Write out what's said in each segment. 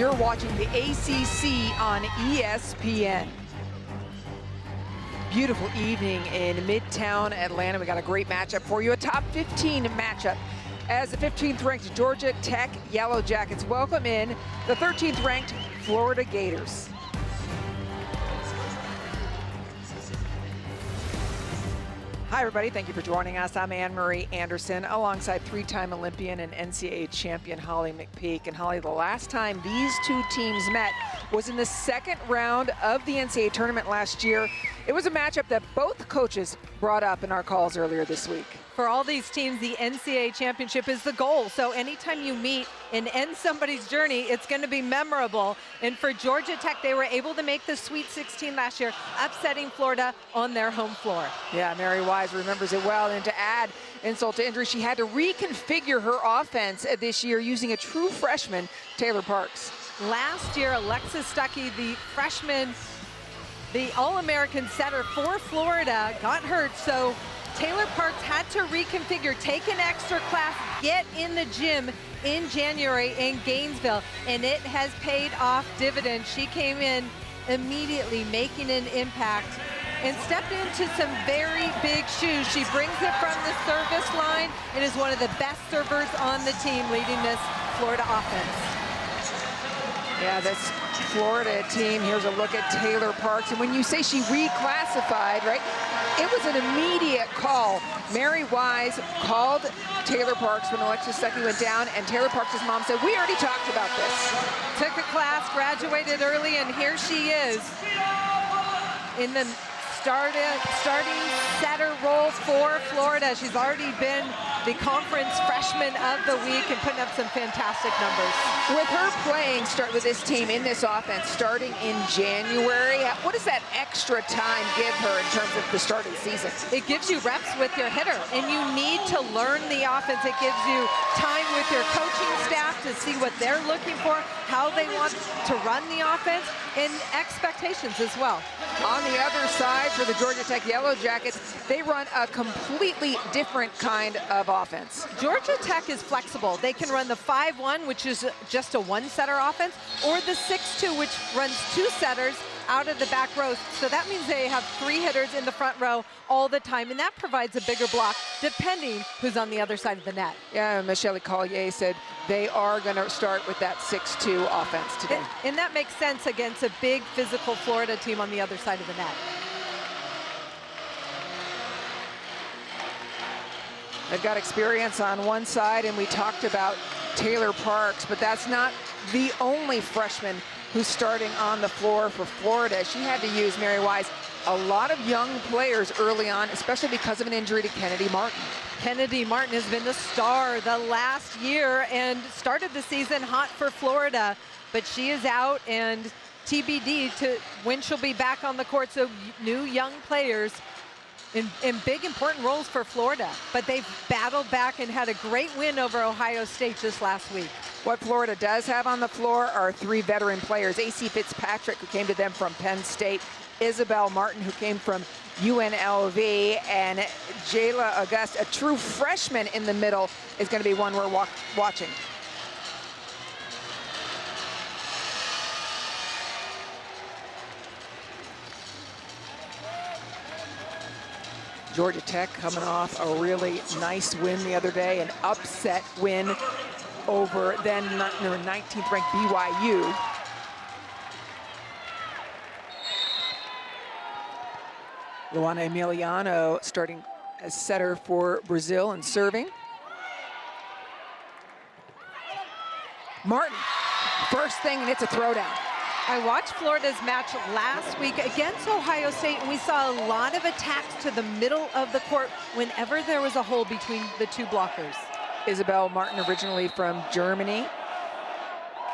You're watching the ACC on ESPN. Beautiful evening in Midtown Atlanta. We got a great matchup for you, a top 15 matchup. As the 15th ranked Georgia Tech Yellow Jackets welcome in the 13th ranked Florida Gators. Hi, everybody. Thank you for joining us. I'm Anne-Marie Anderson, alongside three-time Olympian and NCAA champion Holly McPeak. And Holly, the last time these two teams met was in the second round of the NCAA tournament last year. It was a matchup that both coaches brought up in our calls earlier this week. For all these teams, the NCAA championship is the goal. So anytime you meet and end somebody's journey, it's going to be memorable. And for Georgia Tech, they were able to make the Sweet 16 last year, upsetting Florida on their home floor. Yeah, Mary Wise remembers it well. And to add insult to injury, she had to reconfigure her offense this year using a true freshman, Taylor Parks. Last year, Alexis Stuckey, the freshman, the All-American setter for Florida, got hurt. So Taylor Parks had to reconfigure, take an extra class, get in the gym in January in Gainesville, and it has paid off dividends. She came in immediately making an impact and stepped into some very big shoes. She brings it from the service line and is one of the best servers on the team leading this Florida offense. Yeah, this Florida team, here's a look at Taylor Parks. And when you say she reclassified, right, it was an immediate call. Mary Wise called Taylor Parks when Alexis Stuckey went down, and Taylor Parks' mom said, we already talked about this. Took a class, graduated early, and here she is in the starting setter role for Florida. She's already been the conference freshman of the week and putting up some fantastic numbers. With her playing with this team in this offense starting in January, what does that extra time give her in terms of the start of the season? It gives you reps with your hitter, and you need to learn the offense. It gives you time with your coaching staff to see what they're looking for, how they want to run the offense, and expectations as well. On the other side, for the Georgia Tech Yellow Jackets, they run a completely different kind of offense. Georgia Tech is flexible. They can run the 5-1, which is just a one-setter offense, or the 6-2, which runs two setters out of the back row. So that means they have three hitters in the front row all the time, and that provides a bigger block depending who's on the other side of the net. Yeah, Michelle Collier said they are going to start with that 6-2 offense today. And that makes sense against a big physical Florida team on the other side of the net. They've got experience on one side, and we talked about Taylor Parks, but that's not the only freshman who's starting on the floor for Florida. She had to use, Mary Wise, a lot of young players early on, especially because of an injury to Kennedy Martin. Kennedy Martin has been the star the last year and started the season hot for Florida, but she is out, and TBD to when she'll be back on the court. So new young players in big important roles for Florida, but they've battled back and had a great win over Ohio State just last week. What Florida does have on the floor are three veteran players. A.C. Fitzpatrick, who came to them from Penn State, Isabel Martin, who came from UNLV, and Jayla August, a true freshman in the middle, is going to be one we're watching. Georgia Tech coming off a really nice win the other day, an upset win over then 19th ranked BYU. Luana Emiliano starting as setter for Brazil and serving. Martin, first thing, and it's a throwdown. I watched Florida's match last week against Ohio State, and we saw a lot of attacks to the middle of the court whenever there was a hole between the two blockers. Isabel Martin, originally from Germany,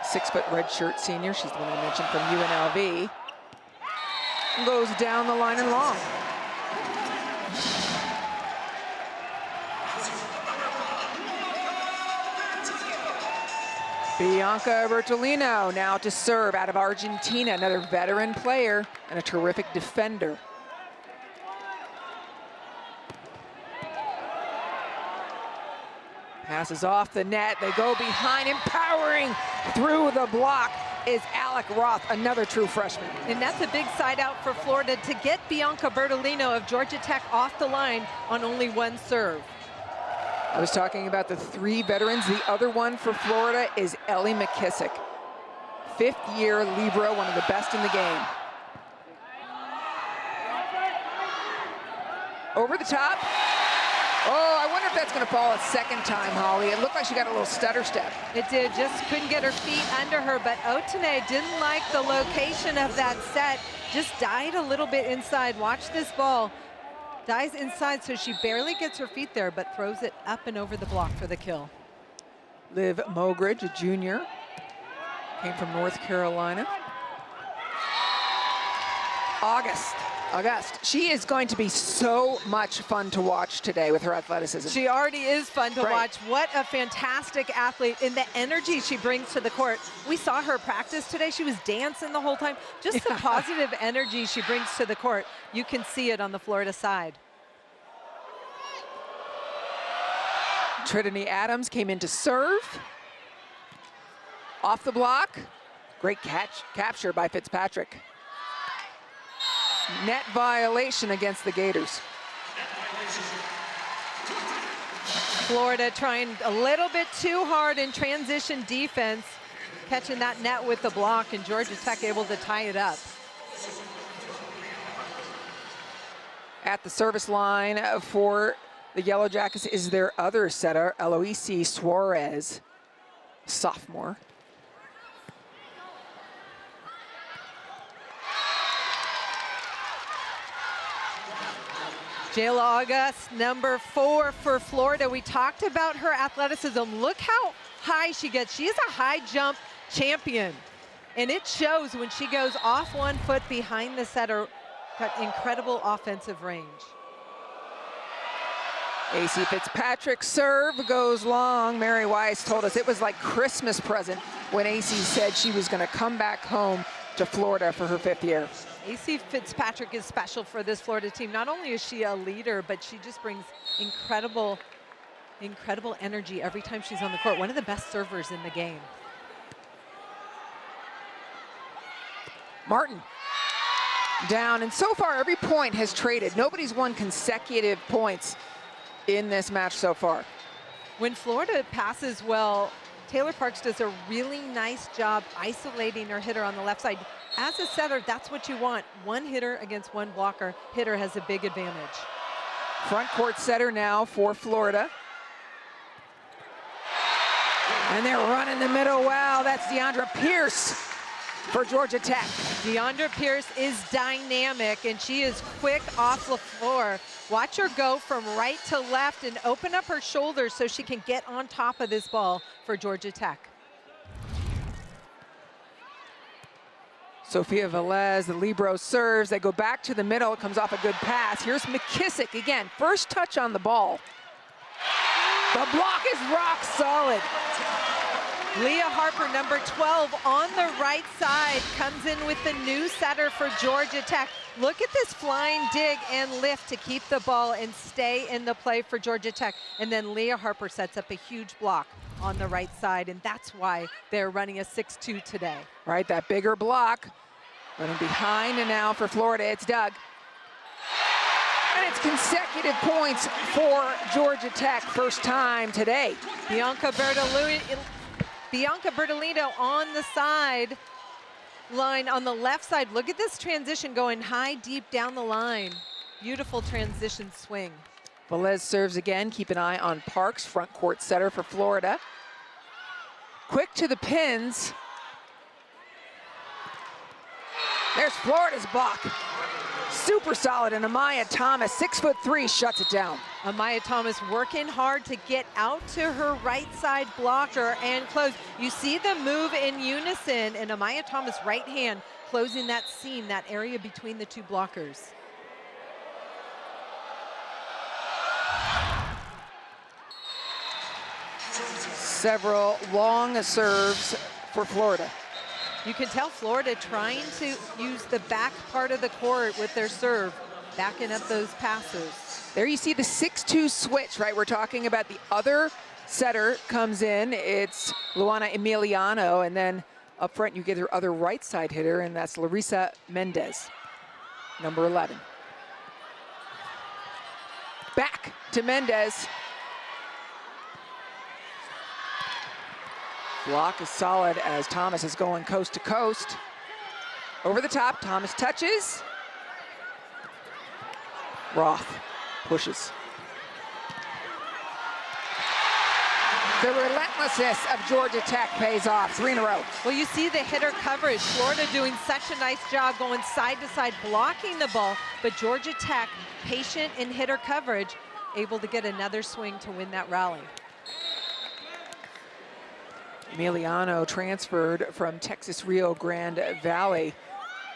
6-foot redshirt senior. She's the one I mentioned from UNLV. Goes down the line and long. Bianca Bertolino now to serve out of Argentina, another veteran player and a terrific defender. Passes off the net. They go behind, empowering through the block. is Alec Roth, another true freshman. And that's a big side out for Florida to get Bianca Bertolino of Georgia Tech off the line on only one serve. I was talking about the 3 veterans. The other one for Florida is Ellie McKissick. 5th-year libero, one of the best in the game. Over the top. Oh, I wonder if that's going to fall a second time, Holly. It looked like she got a little stutter step. It did, just couldn't get her feet under her, but Otene didn't like the location of that set, just died a little bit inside. Watch this ball, dies inside, so she barely gets her feet there, but throws it up and over the block for the kill. Liv Mogridge, a junior, came from North Carolina. August. She is going to be so much fun to watch today with her athleticism. She already is fun to watch. What a fantastic athlete, and the energy she brings to the court. We saw her practice today. She was dancing the whole time. Just the positive energy she brings to the court. You can see it on the Florida side. Trinity Adams came in to serve. Off the block. Great capture by Fitzpatrick. Net violation against the Gators. Florida trying a little bit too hard in transition defense, catching that net with the block, and Georgia Tech able to tie it up. At the service line for the Yellow Jackets is their other setter, Eloise Suarez, sophomore. Jayla August, number 4 for Florida. We talked about her athleticism. Look how high she gets. She is a high jump champion, and it shows when she goes off one foot behind the setter. Got incredible offensive range. AC Fitzpatrick's serve goes long. Mary Weiss told us it was like Christmas present when AC said she was going to come back home to Florida for her 5th year. AC Fitzpatrick is special for this Florida team. Not only is she a leader, but she just brings incredible energy every time she's on the court. One of the best servers in the game. Martin down, and so far every point has traded. Nobody's won consecutive points in this match so far. When Florida passes well, Taylor Parks does a really nice job isolating her hitter on the left side. As a setter, that's what you want. One hitter against one blocker. Hitter has a big advantage. Front court setter now for Florida. And they're running the middle. Wow, that's Deandra Pierce for Georgia Tech. Deandra Pierce is dynamic, and she is quick off the floor. Watch her go from right to left and open up her shoulders so she can get on top of this ball for Georgia Tech. Sophia Velez, the libero serves. They go back to the middle. It comes off a good pass. Here's McKissick again. First touch on the ball. The block is rock solid. Leah Harper, number 12, on the right side, comes in with the new setter for Georgia Tech. Look at this flying dig and lift to keep the ball and stay in the play for Georgia Tech. And then Leah Harper sets up a huge block on the right side, and that's why they're running a 6-2 today. Right, that bigger block. Running behind, and now for Florida, it's Doug. And it's consecutive points for Georgia Tech, first time today. Bianca Bertolino on the side line on the left side. Look at this transition going high, deep down the line. Beautiful transition swing. Velez serves again. Keep an eye on Parks, front court setter for Florida. Quick to the pins. There's Florida's block. Super solid, and Amaya Thomas, 6'3", shuts it down. Amaya Thomas working hard to get out to her right side blocker and close. You see the move in unison, and Amaya Thomas right hand closing that seam, that area between the two blockers. Several long serves for Florida. You can tell Florida trying to use the back part of the court with their serve, backing up those passes. There you see the 6-2 switch, right? We're talking about the other setter comes in. It's Luana Emiliano, and then Up front, you get their other right side hitter, and that's Larissa Mendez, number 11. Back to Mendez. Block is solid as Thomas is going coast to coast. Over the top, Thomas touches. Roth pushes. The relentlessness of Georgia Tech pays off, 3 in a row. Well, you see the hitter coverage. Florida doing such a nice job going side to side, blocking the ball, but Georgia Tech, patient in hitter coverage, able to get another swing to win that rally. Emiliano transferred from Texas Rio Grande Valley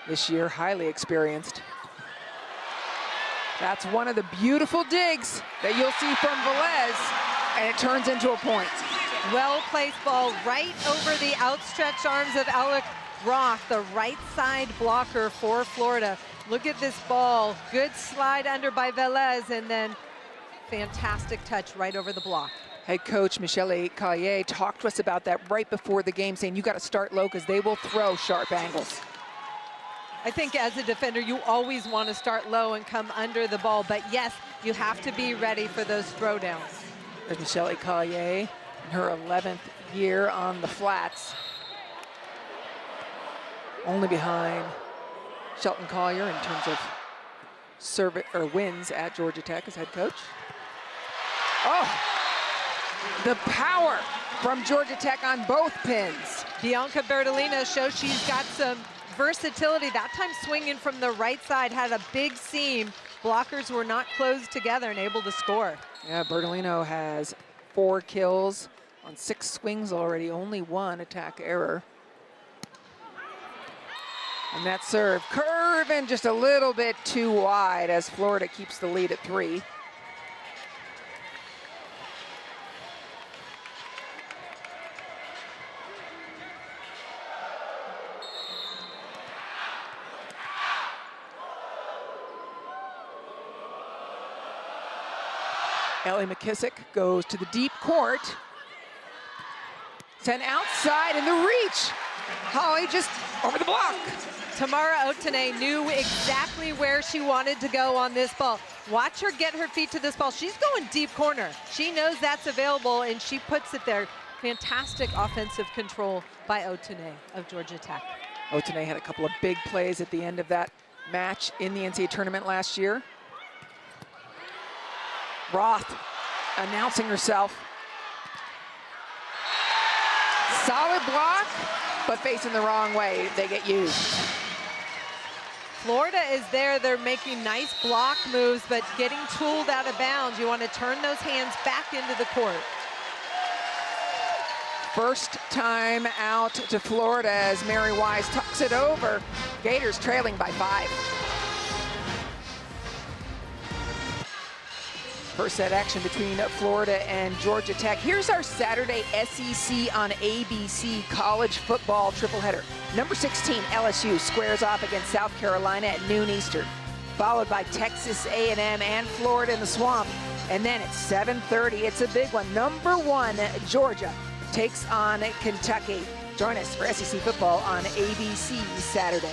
this year, highly experienced. That's one of the beautiful digs that you'll see from Velez, and it turns into a point. Well-placed ball right over the outstretched arms of Alec Roth, the right side blocker for Florida. Look at this ball. Good slide under by Velez, and then fantastic touch right over the block. Head coach Michele Collier talked to us about that right before the game, saying you got to start low because they will throw sharp angles. I think as a defender, you always want to start low and come under the ball, but yes, you have to be ready for those throwdowns. There's Michele Collier in her 11th year on the flats. Only behind Shelton Collier in terms of wins at Georgia Tech as head coach. Oh, the power from Georgia Tech on both pins. Bianca Bertolino shows she's got some versatility. That time swinging from the right side, had a big seam. Blockers were not closed together and able to score. Yeah, Bertolino has 4 kills on 6 swings already, only 1 attack error. And that serve, curving just a little bit too wide as Florida keeps the lead at 3. Ellie McKissick goes to the deep court. Sent outside in the reach. Holly just over the block. Tamara Otene knew exactly where she wanted to go on this ball. Watch her get her feet to this ball. She's going deep corner. She knows that's available, and she puts it there. Fantastic offensive control by Otene of Georgia Tech. Otene had a couple of big plays at the end of that match in the NCAA tournament last year. Roth announcing herself. Solid block, but facing the wrong way. They get used. Florida is there. They're making nice block moves, but getting tooled out of bounds. You want to turn those hands back into the court. First time out to Florida as Mary Wise tucks it over. Gators trailing by 5. First set action between Florida and Georgia Tech. Here's our Saturday SEC on ABC college football tripleheader. Number 16, LSU squares off against South Carolina at noon Eastern, followed by Texas A&M and Florida in the Swamp. And then at 7:30, it's a big one. Number 1, Georgia takes on Kentucky. Join us for SEC football on ABC Saturday.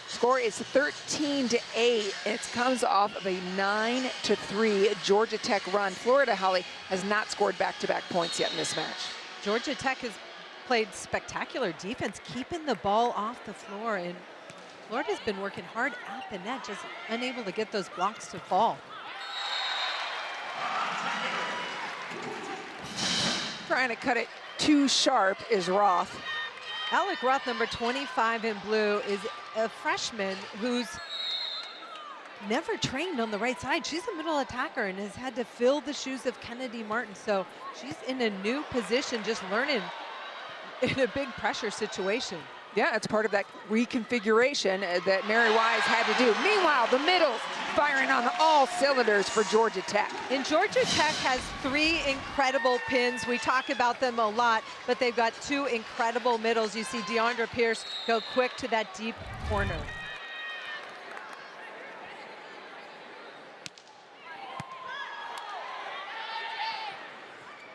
Score is 13-8. It comes off of a 9-3 Georgia Tech run. Florida, Holly, has not scored back-to-back points yet in this match. Georgia Tech has played spectacular defense, keeping the ball off the floor, and Florida's been working hard at the net, just unable to get those blocks to fall. Trying to cut it too sharp is Roth. Alec Roth, number 25 in blue, is a freshman who's never trained on the right side. She's a middle attacker and has had to fill the shoes of Kennedy Martin. So she's in a new position, just learning in a big pressure situation. Yeah, it's part of that reconfiguration that Mary Wise had to do. Meanwhile, the middle firing on all cylinders for Georgia Tech. And Georgia Tech has 3 incredible pins. We talk about them a lot, but they've got 2 incredible middles. You see Deandra Pierce go quick to that deep corner.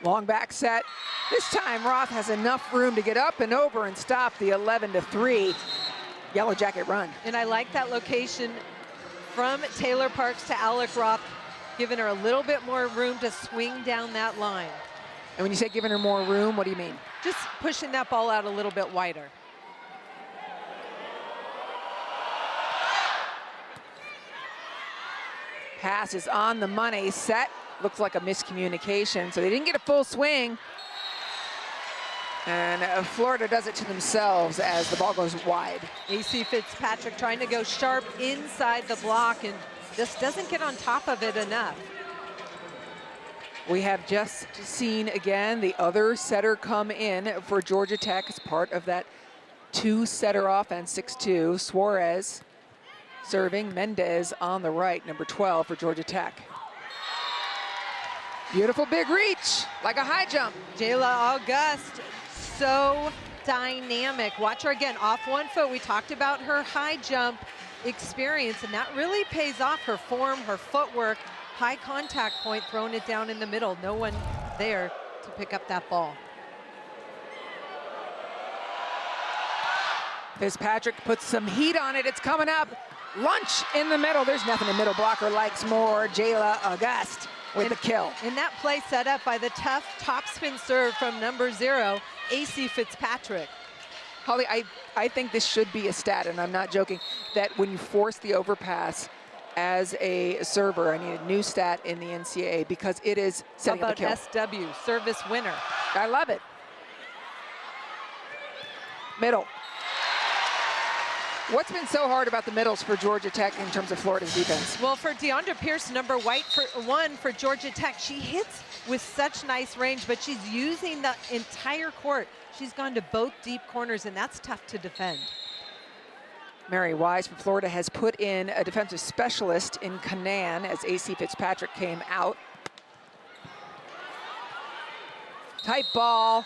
Long back set. This time Roth has enough room to get up and over and stop the 11-3 Yellow Jacket run. And I like that location from Taylor Parks to Alec Roth, giving her a little bit more room to swing down that line. And when you say giving her more room, what do you mean? Just pushing that ball out a little bit wider. Pass is on the money. Set looks like a miscommunication, so they didn't get a full swing. And Florida does it to themselves as the ball goes wide. AC Fitzpatrick trying to go sharp inside the block and just doesn't get on top of it enough. We have just seen again the other setter come in for Georgia Tech as part of that two-setter offense, 6-2. Suarez serving, Mendez on the right, number 12 for Georgia Tech. Beautiful big reach, like a high jump. Jayla Auguste, so dynamic. Watch her again, off one foot. We talked about her high jump experience, and that really pays off. Her form, her footwork, high contact point, throwing it down in the middle. No one there to pick up that ball. Fitzpatrick puts some heat on it. It's coming up. Lunch in the middle. There's nothing a middle blocker likes more. Jayla Auguste with the kill. And that play set up by the tough topspin serve from number 0, AC Fitzpatrick. Holly, I think this should be a stat, and I'm not joking, that when you force the overpass as a server, I need a new stat in the Ncaa because it is setting up a kill. How about SW, service winner? I love it. Middle. What's been so hard about the middles for Georgia Tech in terms of Florida's defense? Well, for DeAndre Pierce, number 1 for Georgia Tech, she hits with such nice range, but she's using the entire court. She's gone to both deep corners, and that's tough to defend. Mary Wise from Florida has put in a defensive specialist in Ncaa as AC Fitzpatrick came out. Tight ball.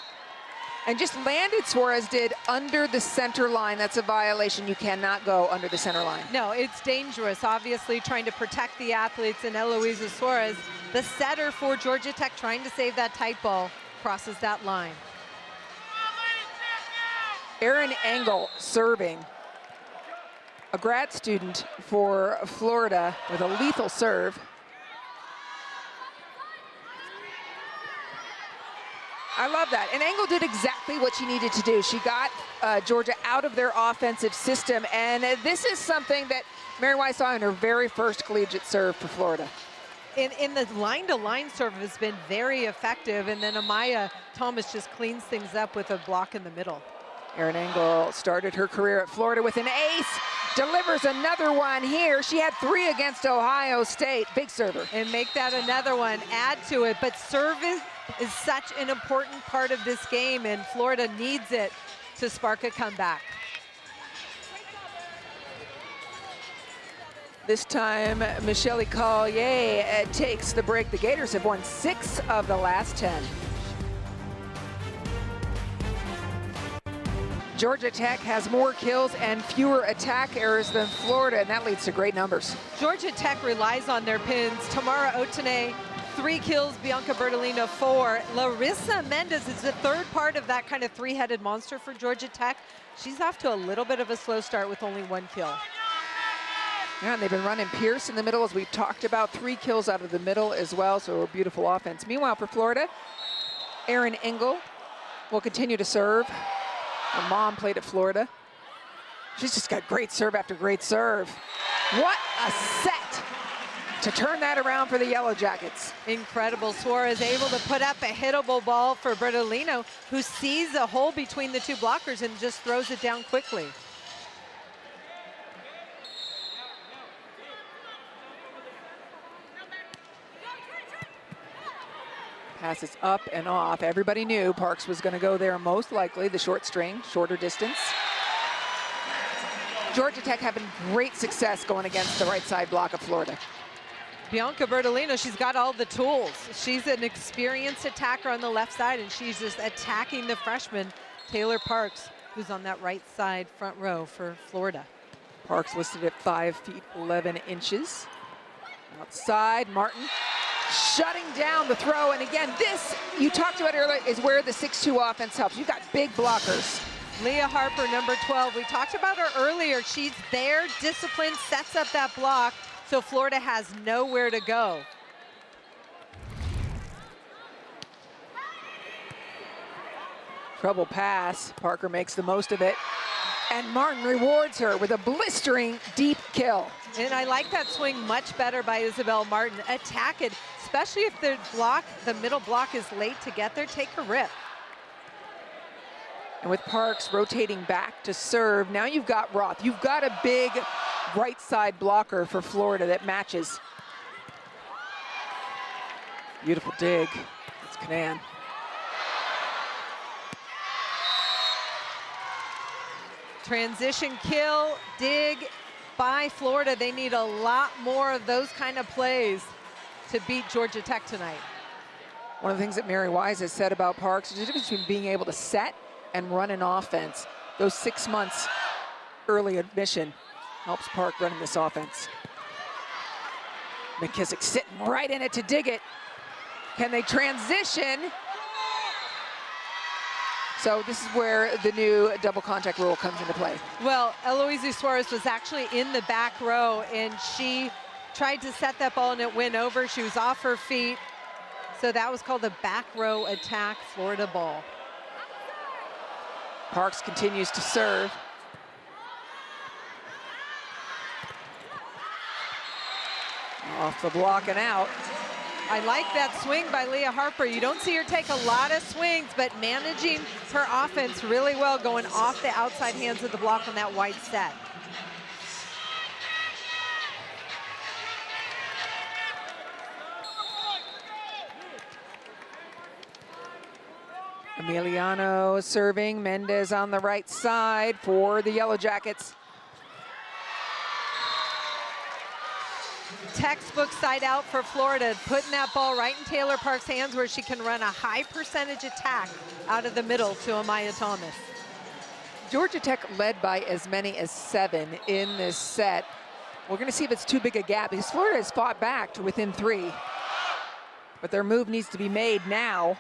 And just landed, Suarez did, under the center line. That's a violation. You cannot go under the center line. No, it's dangerous, obviously, trying to protect the athletes. And Eloisa Suarez, the setter for Georgia Tech, trying to save that tight ball, crosses that line. Erin Engel serving. A grad student for Florida with a lethal serve. I love that. And Engel did exactly what she needed to do. She got Georgia out of their offensive system. And this is something that Mary Wise saw in her very first collegiate serve for Florida. In the line-to-line serve has been very effective. And then Amaya Thomas just cleans things up with a block in the middle. Erin Engel started her career at Florida with an ace. Delivers another one here. She had 3 against Ohio State. Big server. And make that another one. Add to it. But service is such an important part of this game, and Florida needs it to spark a comeback. This time, Michelle Collier takes the break. The Gators have won 6 of the last 10. Georgia Tech has more kills and fewer attack errors than Florida, and that leads to great numbers. Georgia Tech relies on their pins. Tamara Otene, 3 kills, Bianca Bertolino 4. Larissa Mendez is the third part of that kind of 3-headed monster for Georgia Tech. She's off to a little bit of a slow start with only 1 kill. Yeah, and they've been running Pierce in the middle, as we've talked about. 3 kills out of the middle as well, so a beautiful offense. Meanwhile, for Florida, Erin Engel will continue to serve. Her mom played at Florida. She's just got great serve after great serve. What a set to turn that around for the Yellow Jackets. Incredible. Suarez able to put up a hittable ball for Bertolino, who sees a hole between the 2 blockers and just throws it down quickly. Passes up and off. Everybody knew Parks was going to go there most likely, the short string, shorter distance. Georgia Tech having great success going against the right side block of Florida. Bianca Bertolino, she's got all the tools. She's an experienced attacker on the left side, and she's just attacking the freshman, Taylor Parks, who's on that right side front row for Florida. Parks listed at 5 feet 11 inches. Outside, Martin shutting down the throw. And again, this, you talked about earlier, is where the 6-2 offense helps. You've got big blockers. Leah Harper, number 12. We talked about her earlier. She's there, disciplined, sets up that block, so Florida has nowhere to go. Trouble pass. Parker makes the most of it. And Martin rewards her with a blistering deep kill. And I like that swing much better by Isabel Martin. Attack it, especially if the block, the middle block is late to get there, take a rip. And with Parks rotating back to serve, now you've got Roth. You've got a big right side blocker for Florida that matches. Beautiful dig. It's Ncaa. Transition kill, dig by Florida. They need a lot more of those kind of plays to beat Georgia Tech tonight. One of the things that Mary Wise has said about Parks is the difference between being able to set and run an offense. Those 6 months early admission helps Park running this offense. McKissick sitting right in it to dig it. Can they transition? So this is where the new double contact rule comes into play. Well, Eloise Suarez was actually in the back row, and she tried to set that ball and it went over. She was off her feet. So that was called a back row attack, Florida ball. Parks continues to serve. Off the block and out. I like that swing by Leah Harper. You don't see her take a lot of swings, but managing her offense really well, going off the outside hands of the block on that wide set. Emiliano serving, Mendez on the right side for the Yellow Jackets. Textbook side out for Florida, putting that ball right in Taylor Park's hands where she can run a high percentage attack out of the middle to Amaya Thomas. Georgia Tech led by as many as 7 in this set. We're going to see if it's too big a gap because Florida has fought back to within 3. But their move needs to be made now.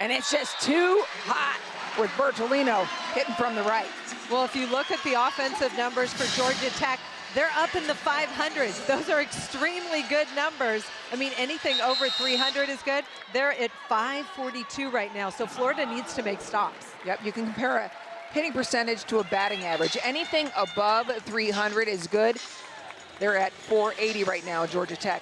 And it's just too hot with Bertolino hitting from the right. Well, if you look at the offensive numbers for Georgia Tech, they're up in the 500s. Those are extremely good numbers. I mean, anything over 300 is good. They're at 542 right now, so Florida needs to make stops. Yep, you can compare a hitting percentage to a batting average. Anything above 300 is good. They're at 480 right now, Georgia Tech.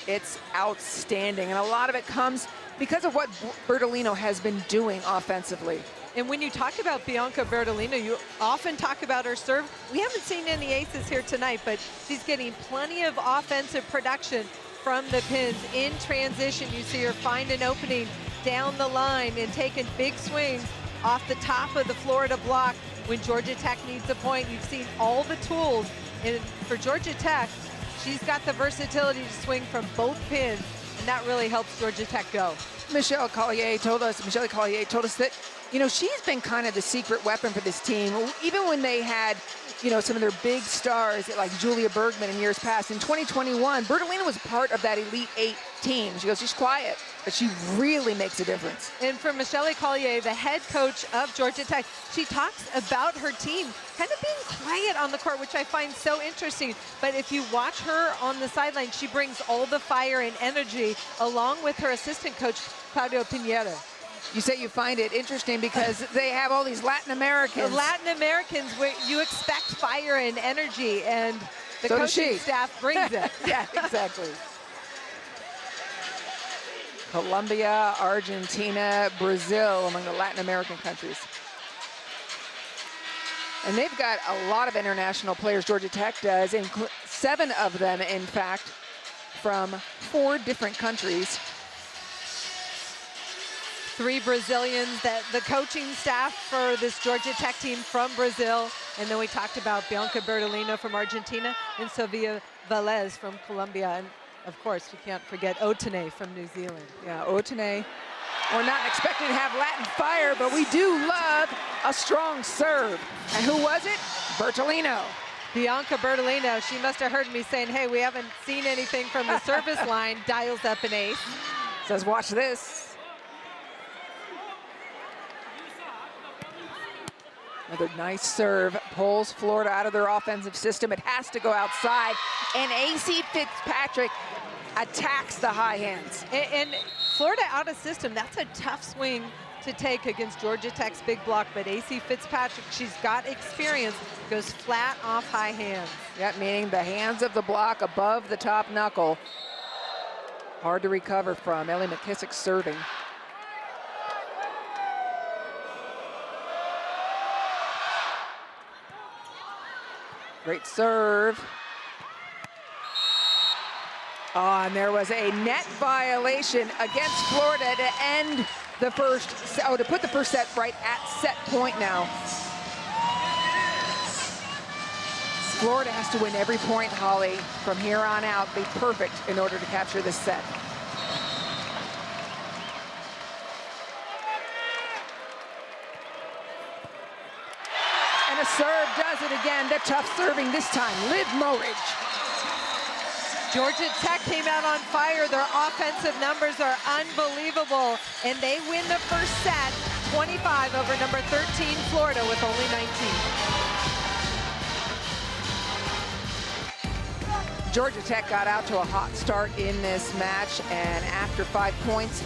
It's outstanding, and a lot of it comes because of what Bertolino has been doing offensively. And when you talk about Bianca Bertolino, you often talk about her serve. We haven't seen any aces here tonight, but she's getting plenty of offensive production from the pins. In transition, you see her find an opening down the line and taking big swings off the top of the Florida block. When Georgia Tech needs a point, you've seen all the tools. And for Georgia Tech, she's got the versatility to swing from both pins, and that really helps Georgia Tech go. Michelle Collier told us that, you know, she's been kind of the secret weapon for this team. Even when they had, you know, some of their big stars like Julia Bergman in years past. In 2021, Bertolino was part of that Elite 8 team. She goes, she's quiet, but she really makes a difference. And for Michelle Collier, the head coach of Georgia Tech, she talks about her team kind of being quiet on the court, which I find so interesting. But if you watch her on the sideline, she brings all the fire and energy along with her assistant coach, Claudio Pineda. You say you find it interesting because they have all these Latin Americans. The Latin Americans, where you expect fire and energy, and the so coaching staff brings it. Yeah, exactly. Colombia, Argentina, Brazil among the Latin American countries. And they've got a lot of international players, Georgia Tech does, 7 of them, in fact, from 4 different countries. 3 Brazilians, that the coaching staff for this Georgia Tech team from Brazil. And then we talked about Bianca Bertolino from Argentina and Sylvia Velez from Colombia. And of course, we can't forget Otene from New Zealand. Yeah, Otene. We're not expecting to have Latin fire, but we do love a strong serve. And who was it? Bertolino. Bianca Bertolino, she must have heard me saying, hey, we haven't seen anything from the service line, dials up an ace. Says, watch this. Another nice serve, pulls Florida out of their offensive system. It has to go outside, and AC Fitzpatrick attacks the high hands. And Florida out of system, that's a tough swing to take against Georgia Tech's big block, but AC Fitzpatrick, she's got experience, goes flat off high hands. Yeah, meaning the hands of the block above the top knuckle. Hard to recover from. Ellie McKissick serving. Great serve. Oh, and there was a net violation against Florida to end the first, to put the first set right at set point now. Florida has to win every point, Holly, from here on out, be perfect in order to capture this set. And a serve does it again. The tough serving this time, Liv Moridge. Georgia Tech came out on fire. Their offensive numbers are unbelievable, and they win the first set, 25 over number 13, Florida, with only 19. Georgia Tech got out to a hot start in this match, and after 5 points,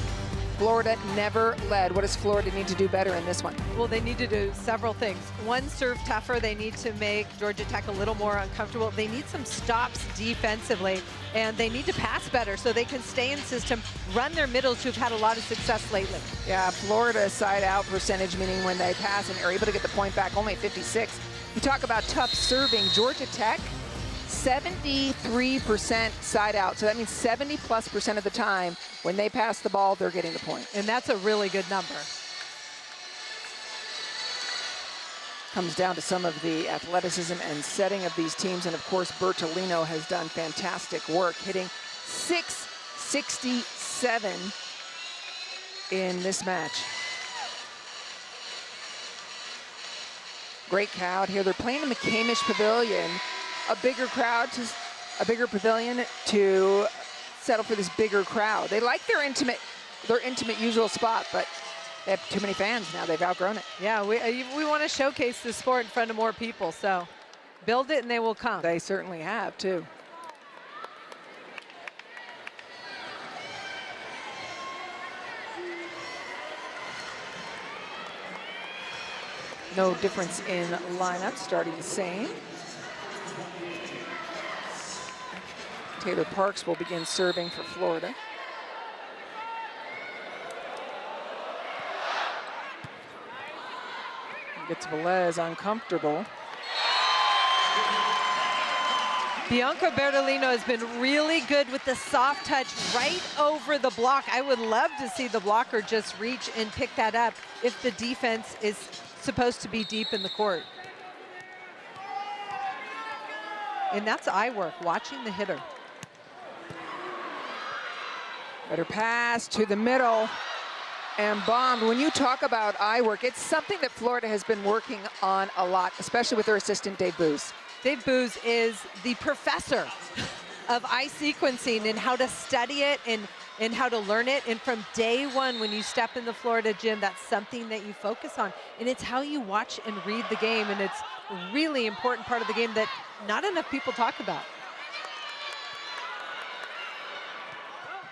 Florida never led. What does Florida need to do better in this one? Well, they need to do several things. One, serve tougher. They need to make Georgia Tech a little more uncomfortable. They need some stops defensively, and they need to pass better so they can stay in system, run their middles, who've had a lot of success lately. Yeah, Florida side out percentage, meaning when they pass and are able to get the point back, only 56. You talk about tough serving. Georgia Tech, 73% side out. So that means 70+% of the time when they pass the ball, they're getting the point. And that's a really good number. Comes down to some of the athleticism and setting of these teams. And of course, Bertolino has done fantastic work, hitting 667 in this match. Great crowd here. They're playing in the Camish Pavilion. A bigger pavilion to settle for this bigger crowd. They like their intimate usual spot, but they have too many fans now. They've outgrown it. Yeah, we want to showcase the sport in front of more people, so build it and they will come. They certainly have, too. No difference in lineup, starting the same. Taylor Parks will begin serving for Florida. Gets Velez uncomfortable. Bianca Bertolino has been really good with the soft touch right over the block. I would love to see the blocker just reach and pick that up if the defense is supposed to be deep in the court. And that's eye work, watching the hitter. Better pass to the middle and bombed. When you talk about eye work, it's something that Florida has been working on a lot, especially with their assistant, Dave Booz. Dave Booz is the professor of eye sequencing and how to study it and how to learn it. And from day one, when you step in the Florida gym, that's something that you focus on. And it's how you watch and read the game. And it's a really important part of the game that not enough people talk about.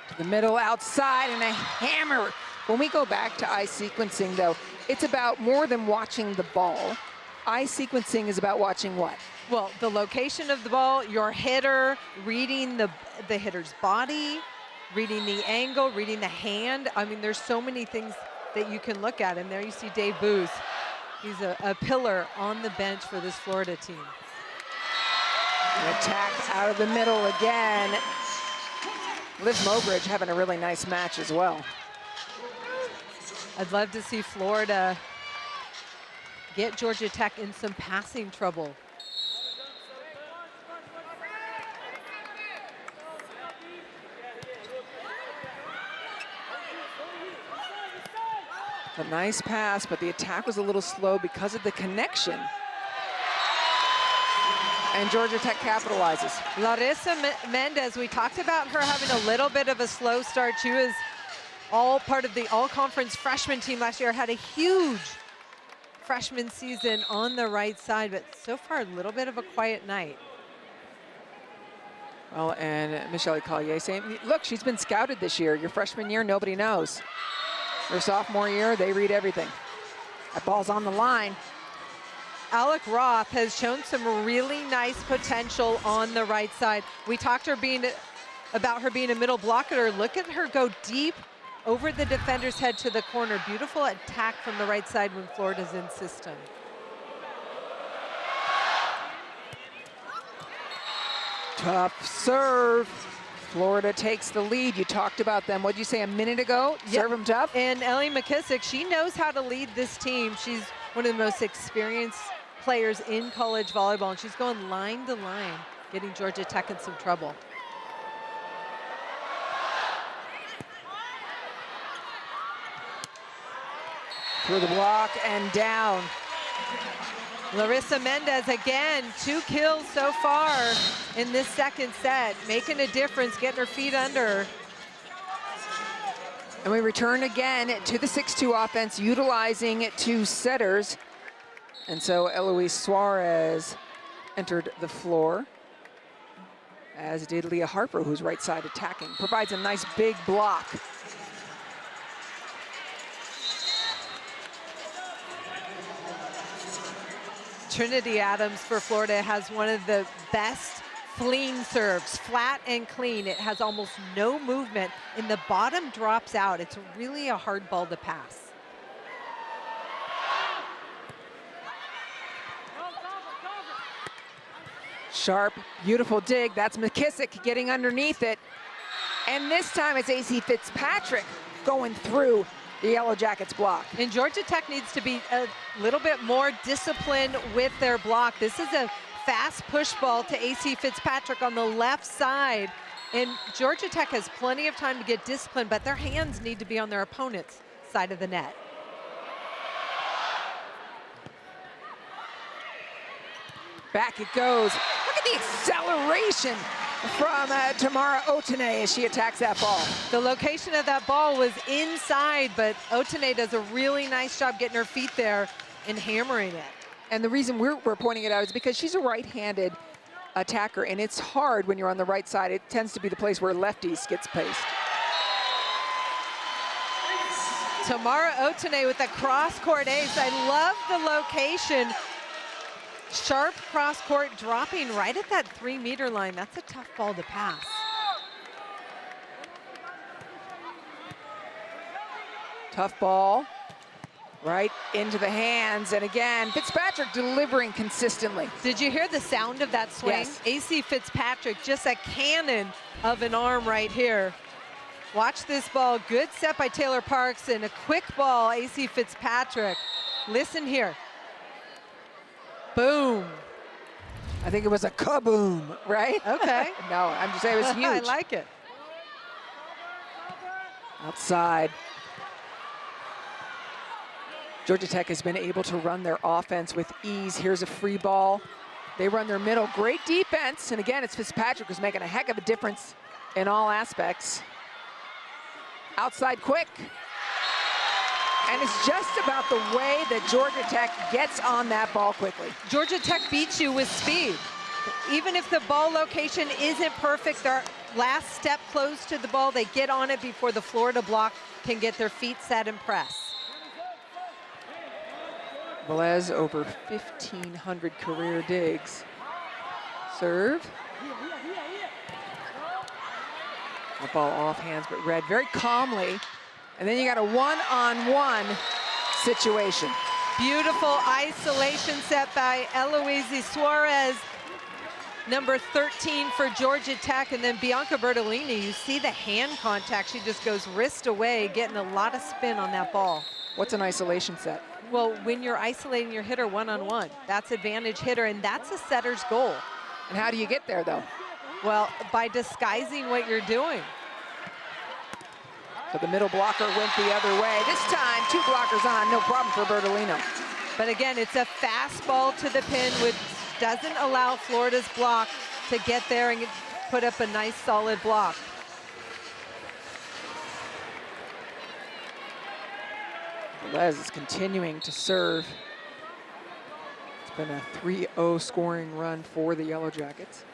To the middle, outside, and a hammer. When we go back to eye sequencing, though, it's about more than watching the ball. Eye sequencing is about watching what? Well, the location of the ball, your hitter, reading the hitter's body, reading the angle, reading the hand. I mean, there's so many things that you can look at. And there you see Dave Booz. He's a pillar on the bench for this Florida team. An attack out of the middle again. Liv Mobridge having a really nice match as well. I'd love to see Florida get Georgia Tech in some passing trouble. A nice pass, but the attack was a little slow because of the connection. And Georgia Tech capitalizes. Larissa Mendez, we talked about her having a little bit of a slow start. She was all part of the all-conference freshman team last year, had a huge freshman season on the right side, but so far a little bit of a quiet night. Well, and Michelle Collier saying, look, she's been scouted this year. Your freshman year, nobody knows. Her sophomore year, they read everything. That ball's on the line. Alec Roth has shown some really nice potential on the right side. We talked about her being a middle blocker. Look at her go deep over the defender's head to the corner. Beautiful attack from the right side when Florida's in system. Tough serve. Florida takes the lead. You talked about them, what'd you say, a minute ago? Yep. Serve them tough. And Ellie McKissick, she knows how to lead this team. She's one of the most experienced players in college volleyball, and she's going line to line, getting Georgia Tech in some trouble. Through the block and down. Larissa Mendez again, 2 kills so far in this second set, making a difference, getting her feet under her. And we return again to the 6-2 offense, utilizing 2 setters. And so Eloise Suarez entered the floor, as did Leah Harper, who's right side attacking. Provides a nice big block. Trinity Adams for Florida has one of the best fleeing serves, flat and clean. It has almost no movement, and the bottom drops out. It's really a hard ball to pass. Sharp, beautiful dig. That's McKissick getting underneath it. And this time it's AC Fitzpatrick going through the Yellow Jackets block. And Georgia Tech needs to be a little bit more disciplined with their block. This is a fast push ball to AC Fitzpatrick on the left side. And Georgia Tech has plenty of time to get disciplined, but their hands need to be on their opponent's side of the net. Back it goes. Look at the acceleration from Tamara Otene as she attacks that ball. The location of that ball was inside, but Otene does a really nice job getting her feet there and hammering it. And the reason we're pointing it out is because she's a right-handed attacker, and it's hard when you're on the right side. It tends to be the place where lefties gets paced. Tamara Otene with a cross-court ace. I love the location. Sharp cross-court, dropping right at that 3-meter line. That's a tough ball to pass. Tough ball, right into the hands. And again, Fitzpatrick delivering consistently. Did you hear the sound of that swing? Yes. AC Fitzpatrick, just a cannon of an arm right here. Watch this ball. Good set by Taylor Parks and a quick ball, AC Fitzpatrick. Listen here. Boom. I think it was a kaboom, right? Okay. No, I'm just saying it was huge. I like it. Outside. Georgia Tech has been able to run their offense with ease. Here's a free ball. They run their middle. Great defense. And again, it's Fitzpatrick who's making a heck of a difference in all aspects. Outside quick. And it's just about the way that Georgia Tech gets on that ball quickly. Georgia Tech beats you with speed. Even if the ball location isn't perfect, their last step close to the ball, they get on it before the Florida block can get their feet set and press. Velez over 1,500 career digs. Serve. The ball off hands, but read very calmly. And then you got a one-on-one situation. Beautiful isolation set by Eloise Suarez, number 13 for Georgia Tech. And then Bianca Bertolini, you see the hand contact. She just goes wrist away, getting a lot of spin on that ball. What's an isolation set? Well, when you're isolating your hitter one-on-one, that's advantage hitter, and that's a setter's goal. And how do you get there, though? Well, by disguising what you're doing. So the middle blocker went the other way. This time, 2 blockers on, no problem for Bertolino. But again, it's a fastball to the pin with doesn't allow Florida's block to get there and put up a nice solid block. Velez is continuing to serve. It's been a 3-0 scoring run for the Yellow Jackets.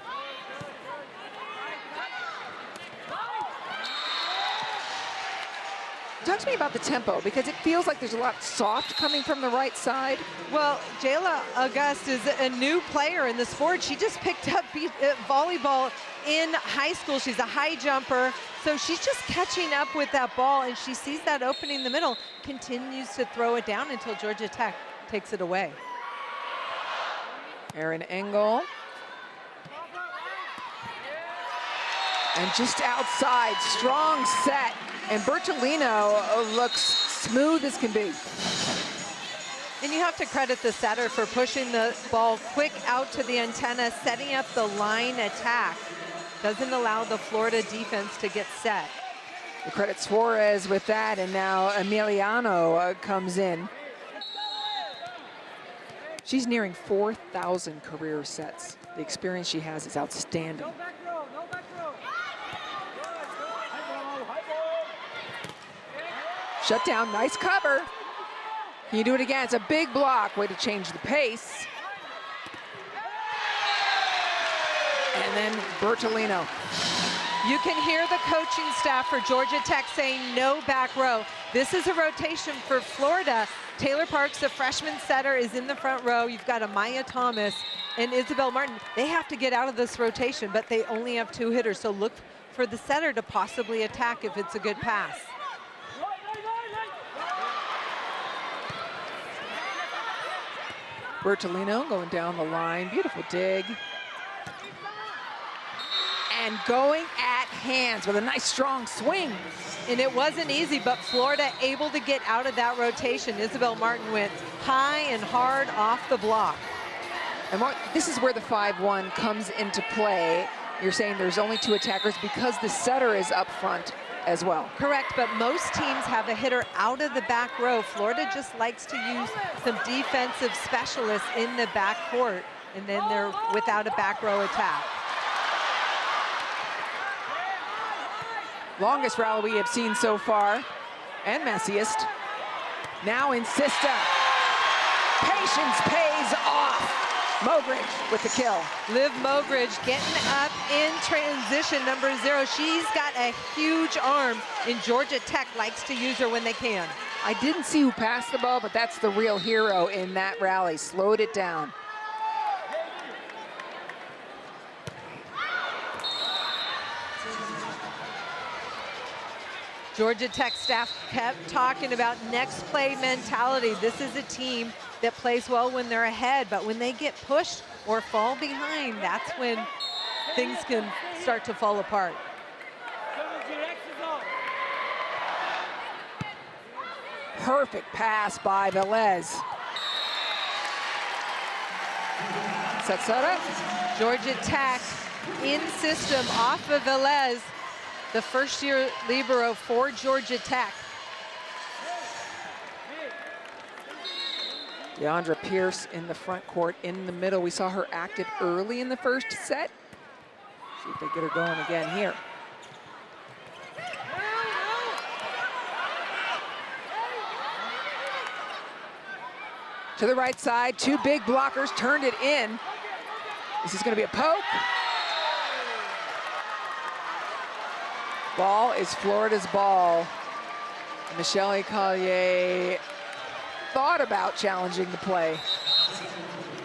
Talk to me about the tempo, because it feels like there's a lot soft coming from the right side. Well, Jayla August is a new player in the sport. She just picked up volleyball in high school. She's a high jumper, so she's just catching up with that ball, and she sees that opening in the middle, continues to throw it down until Georgia Tech takes it away. Erin Engel. And just outside, strong set. And Bertolino looks smooth as can be. And you have to credit the setter for pushing the ball quick out to the antenna, setting up the line attack. Doesn't allow the Florida defense to get set. The credit Suarez with that, and now Emiliano comes in. She's nearing 4,000 career sets. The experience she has is outstanding. Shut down, nice cover. Can you do it again? It's a big block, way to change the pace. And then Bertolino. You can hear the coaching staff for Georgia Tech saying no back row. This is a rotation for Florida. Taylor Parks, the freshman setter, is in the front row. You've got Amaya Thomas and Isabel Martin. They have to get out of this rotation, but they only have 2 hitters. So look for the setter to possibly attack if it's a good pass. Bertolino going down the line, beautiful dig. And going at hands with a nice strong swing. And it wasn't easy, but Florida able to get out of that rotation. Isabel Martin went high and hard off the block. And this is where the 5-1 comes into play. You're saying there's only 2 attackers because the setter is up front as well. Correct, but most teams have a hitter out of the back row. Florida just likes to use some defensive specialists in the back court, and then they're without a back row attack. Longest rally we have seen so far, and messiest. Now Insista. Patience pays off. Mogridge with the kill. Liv Mogridge getting up in transition, number 0. She's got a huge arm, and Georgia Tech likes to use her when they can. I didn't see who passed the ball, but that's the real hero in that rally. Slowed it down. Georgia Tech staff kept talking about next play mentality. This is a team that plays well when they're ahead, but when they get pushed or fall behind, that's when things can start to fall apart. Perfect pass by Velez. Set up. Georgia Tech in system off of Velez, the first-year libero for Georgia Tech. Deandra Pierce in the front court, in the middle. We saw her active early in the first set. See if they get her going again here. To the right side, 2 big blockers, turned it in. This is gonna be a poke. Ball is Florida's ball. Michelle Collier thought about challenging the play.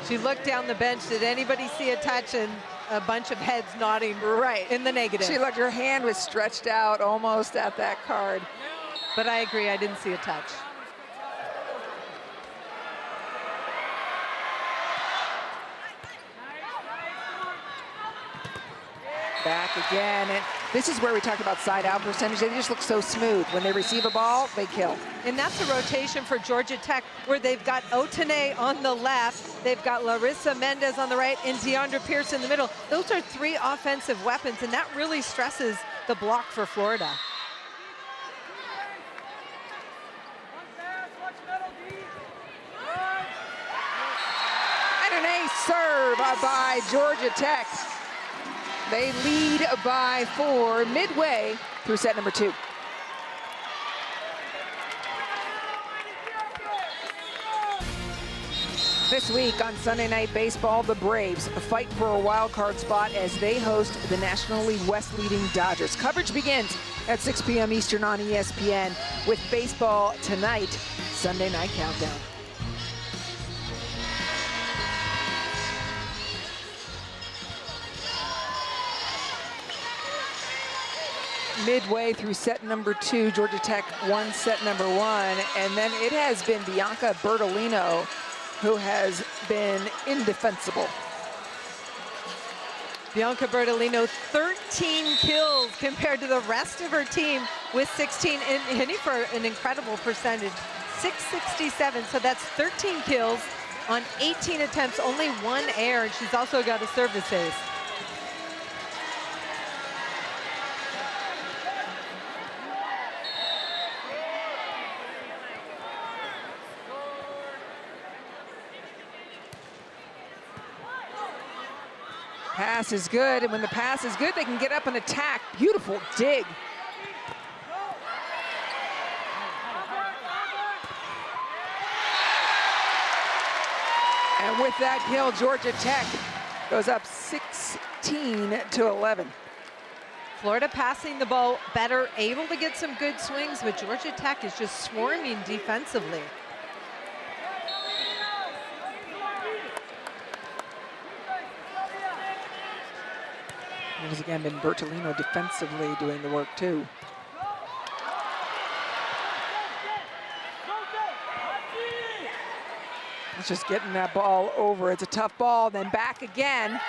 She looked down the bench. Did anybody see a touch? And a bunch of heads nodding right in the negative. She looked, her hand was stretched out almost at that card. But I agree, I didn't see a touch. Back again, and this is where we talked about side-out percentage. They just look so smooth. When they receive a ball, they kill. And that's a rotation for Georgia Tech, where they've got Otene on the left, they've got Larissa Mendez on the right, and Deandra Pierce in the middle. Those are 3 offensive weapons, and that really stresses the block for Florida. And an Nice serve by Georgia Tech. They lead by 4 midway through set number 2. This week on Sunday Night Baseball, the Braves fight for a wild card spot as they host the National League West leading Dodgers. Coverage begins at 6 p.m. Eastern on ESPN with baseball tonight, Sunday Night Countdown. Midway through set number 2, Georgia Tech won set number 1, and then it has been Bianca Bertolino who has been indefensible. Bianca Bertolino, 13 kills compared to the rest of her team with 16, and hitting for an incredible percentage, 667. So that's 13 kills on 18 attempts, only 1 error, and she's also got a service ace. Pass is good, and when the pass is good, they can get up and attack. Beautiful dig. And with that kill, Georgia Tech goes up 16-11. Florida passing the ball better, able to get some good swings, but Georgia Tech is just swarming defensively. It has again been Bertolino defensively doing the work too. It's just getting that ball over. It's a tough ball, then back again.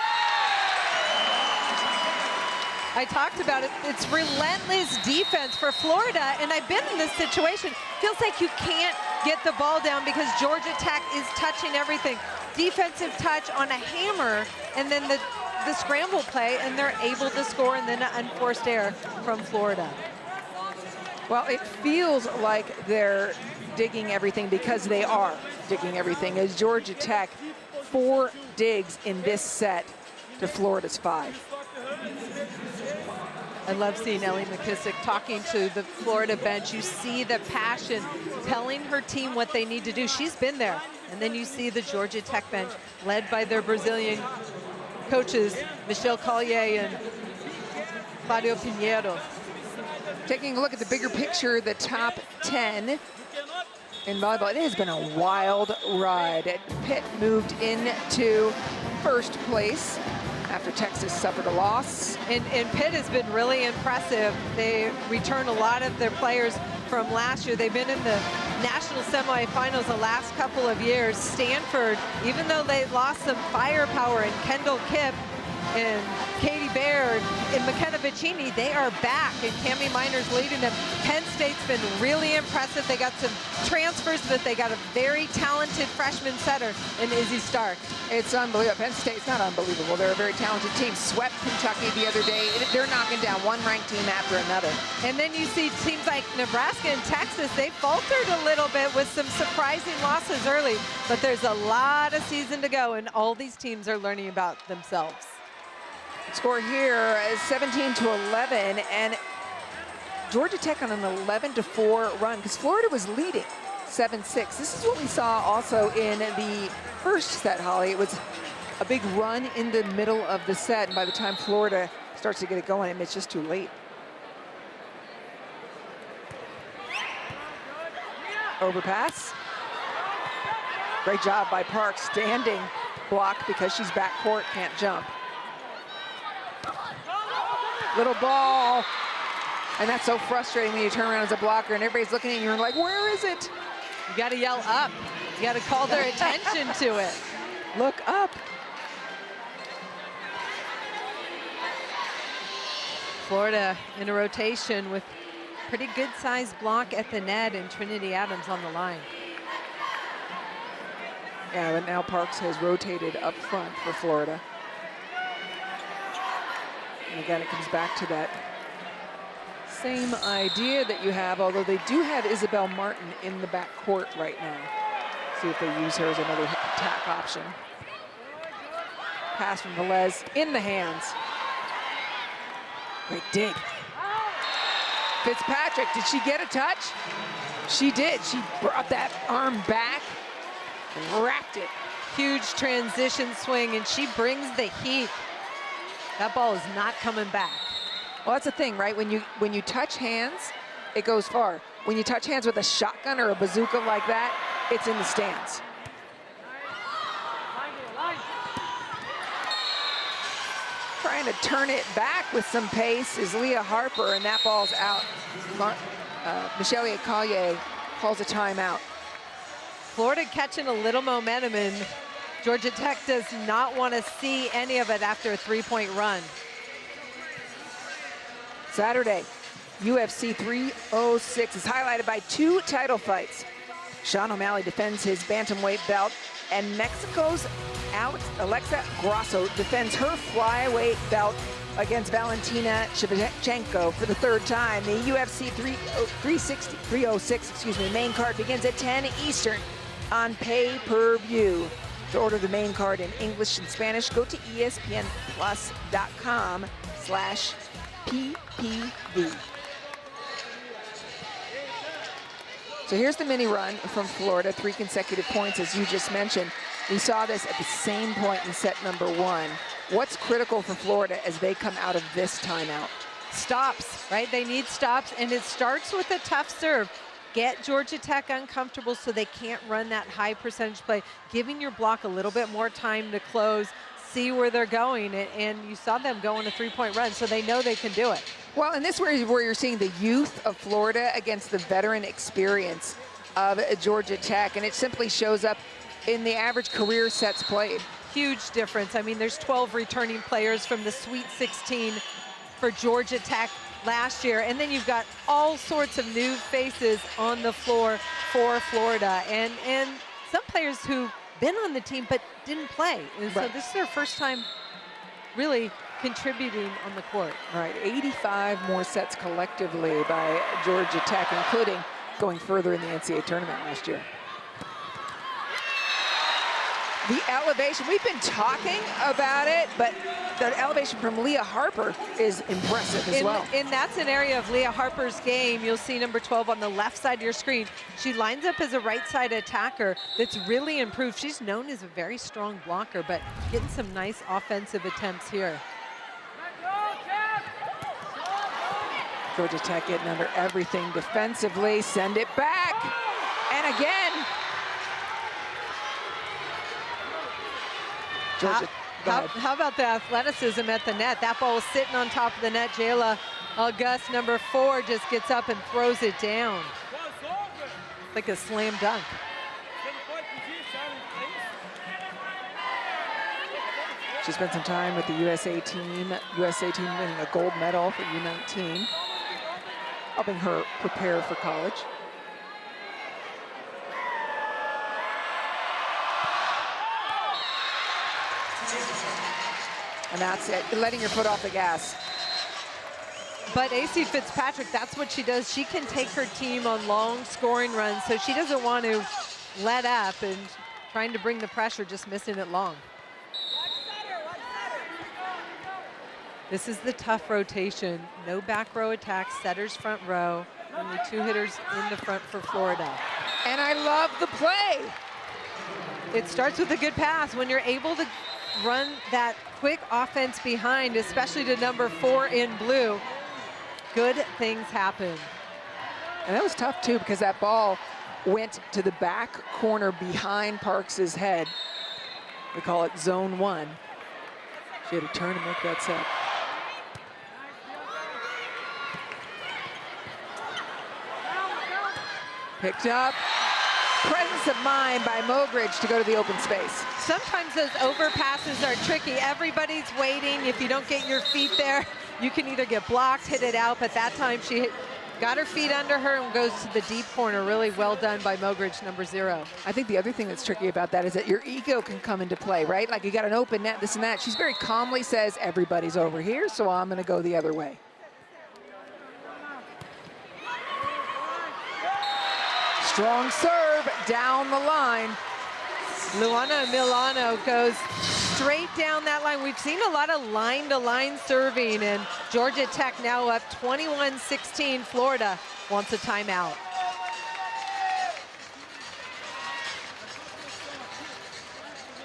I talked about it. It's relentless defense for Florida, and I've been in this situation. Feels like you can't get the ball down because Georgia Tech is touching everything. Defensive touch on a hammer, and then the scramble play, and they're able to score, and then an unforced error from Florida. Well, it feels like they're digging everything because they are digging everything. As Georgia Tech, 4 digs in this set to Florida's 5. I love seeing Ellie McKissick talking to the Florida bench. You see the passion, telling her team what they need to do. She's been there. And then you see the Georgia Tech bench led by their Brazilian coaches, Michelle Collier and Claudio Pinheiro. Taking a look at the bigger picture, the top 10 in volleyball, it has been a wild ride. Pitt moved into first place after Texas suffered a loss. And Pitt has been really impressive. They returned a lot of their players from last year. They've been in the national semifinals the last couple of years. Stanford, even though they lost some firepower in Kendall Kipp and Katie Baird and McKenna Vicini, they are back, and Cami Minor's leading them. Penn State's been really impressive. They got some transfers, but they got a very talented freshman setter in Izzy Stark. It's unbelievable. Penn State's not unbelievable. They're a very talented team. Swept Kentucky the other day. They're knocking down one ranked team after another. And then you see teams like Nebraska and Texas, they faltered a little bit with some surprising losses early, but there's a lot of season to go, and all these teams are learning about themselves. Score here is 17-11, and Georgia Tech on an 11-4 run because Florida was leading 7-6. This is what we saw also in the first set, Holly. It was a big run in the middle of the set, and by the time Florida starts to get it going, it's just too late. Overpass. Great job by Park, standing block because she's backcourt, can't jump. Little ball, and that's so frustrating when you turn around as a blocker and everybody's looking at you and like, where is it? You got to yell up. You got to call their attention to it. Look up. Florida in a rotation with pretty good sized block at the net, and Trinity Adams on the line. Yeah, but now Parks has rotated up front for Florida. And again, it comes back to that same idea that you have, although they do have Isabel Martin in the back court right now. See if they use her as another attack option. Pass from Velez in the hands. Great dig. Fitzpatrick, did she get a touch? She did. She brought that arm back, wrapped it. Huge transition swing, and she brings the heat. That ball is not coming back. Well, that's the thing, right? When you touch hands, it goes far. When you touch hands with a shotgun or a bazooka like that, it's in the stands. Trying to turn it back with some pace is Leah Harper, and that ball's out. Michelle Collier calls a timeout. Florida catching a little momentum, and Georgia Tech does not want to see any of it after a three-point run. Saturday, UFC 306 is highlighted by 2 title fights. Sean O'Malley defends his bantamweight belt, and Mexico's Alexa Grasso defends her flyweight belt against Valentina Shevchenko for the 3rd time. The UFC 306 main card begins at 10 Eastern on pay-per-view. To order the main card in English and Spanish, go to espnplus.com/ppv. So here's the mini run from Florida, 3 consecutive points, as you just mentioned. We saw this at the same point in set number 1. What's critical for Florida as they come out of this timeout? Stops, right? They need stops, and it starts with a tough serve. Get Georgia Tech uncomfortable so they can't run that high percentage play, giving your block a little bit more time to close, see where they're going, and you saw them go on a 3-point run, so they know they can do it. Well, and this is where you're seeing the youth of Florida against the veteran experience of Georgia Tech, and it simply shows up in the average career sets played. Huge difference. I mean, there's 12 returning players from the Sweet 16 for Georgia Tech last year, and then you've got all sorts of new faces on the floor for Florida, and some players who've been on the team but didn't play, and so this is their first time really contributing on the court. All right, 85 more sets collectively by Georgia Tech, including going further in the NCAA tournament last year. The elevation, we've been talking about it, but the elevation from Leah Harper is impressive as well. And that's an area of Leah Harper's game. You'll see number 12 on the left side of your screen. She lines up as a right side attacker that's really improved. She's known as a very strong blocker, but getting some nice offensive attempts here. Georgia Tech getting under everything defensively, send it back, and again. Georgia, how about the athleticism at the net? That ball was sitting on top of the net. Jayla August, number 4, just gets up and throws it down. Like a slam dunk. She spent some time with the USA team winning a gold medal for U19, helping her prepare for college. And that's it, letting your foot off the gas. But AC Fitzpatrick, that's what she does. She can take her team on long scoring runs, so she doesn't want to let up, and trying to bring the pressure, just missing it long. This is the tough rotation. No back row attacks, setters front row. Only 2 hitters in the front for Florida. And I love the play. It starts with a good pass. When you're able to run that quick offense behind, especially to number 4 in blue, good things happen. And that was tough too, because that ball went to the back corner behind Parks's head. We call it zone 1. She had to turn and make that set. Picked up. Presence of mind by Mogridge to go to the open space. Sometimes those overpasses are tricky. Everybody's waiting. If you don't get your feet there, you can either get blocked, hit it out, but that time she got her feet under her and goes to the deep corner. Really well done by Mogridge, number 0. I think the other thing that's tricky about that is that your ego can come into play, right? Like you got an open net, this and that. She's very calmly says, everybody's over here, so I'm gonna go the other way. Strong serve down the line. Luana Milano goes straight down that line. We've seen a lot of line-to-line serving, and Georgia Tech now up 21-16. Florida wants a timeout.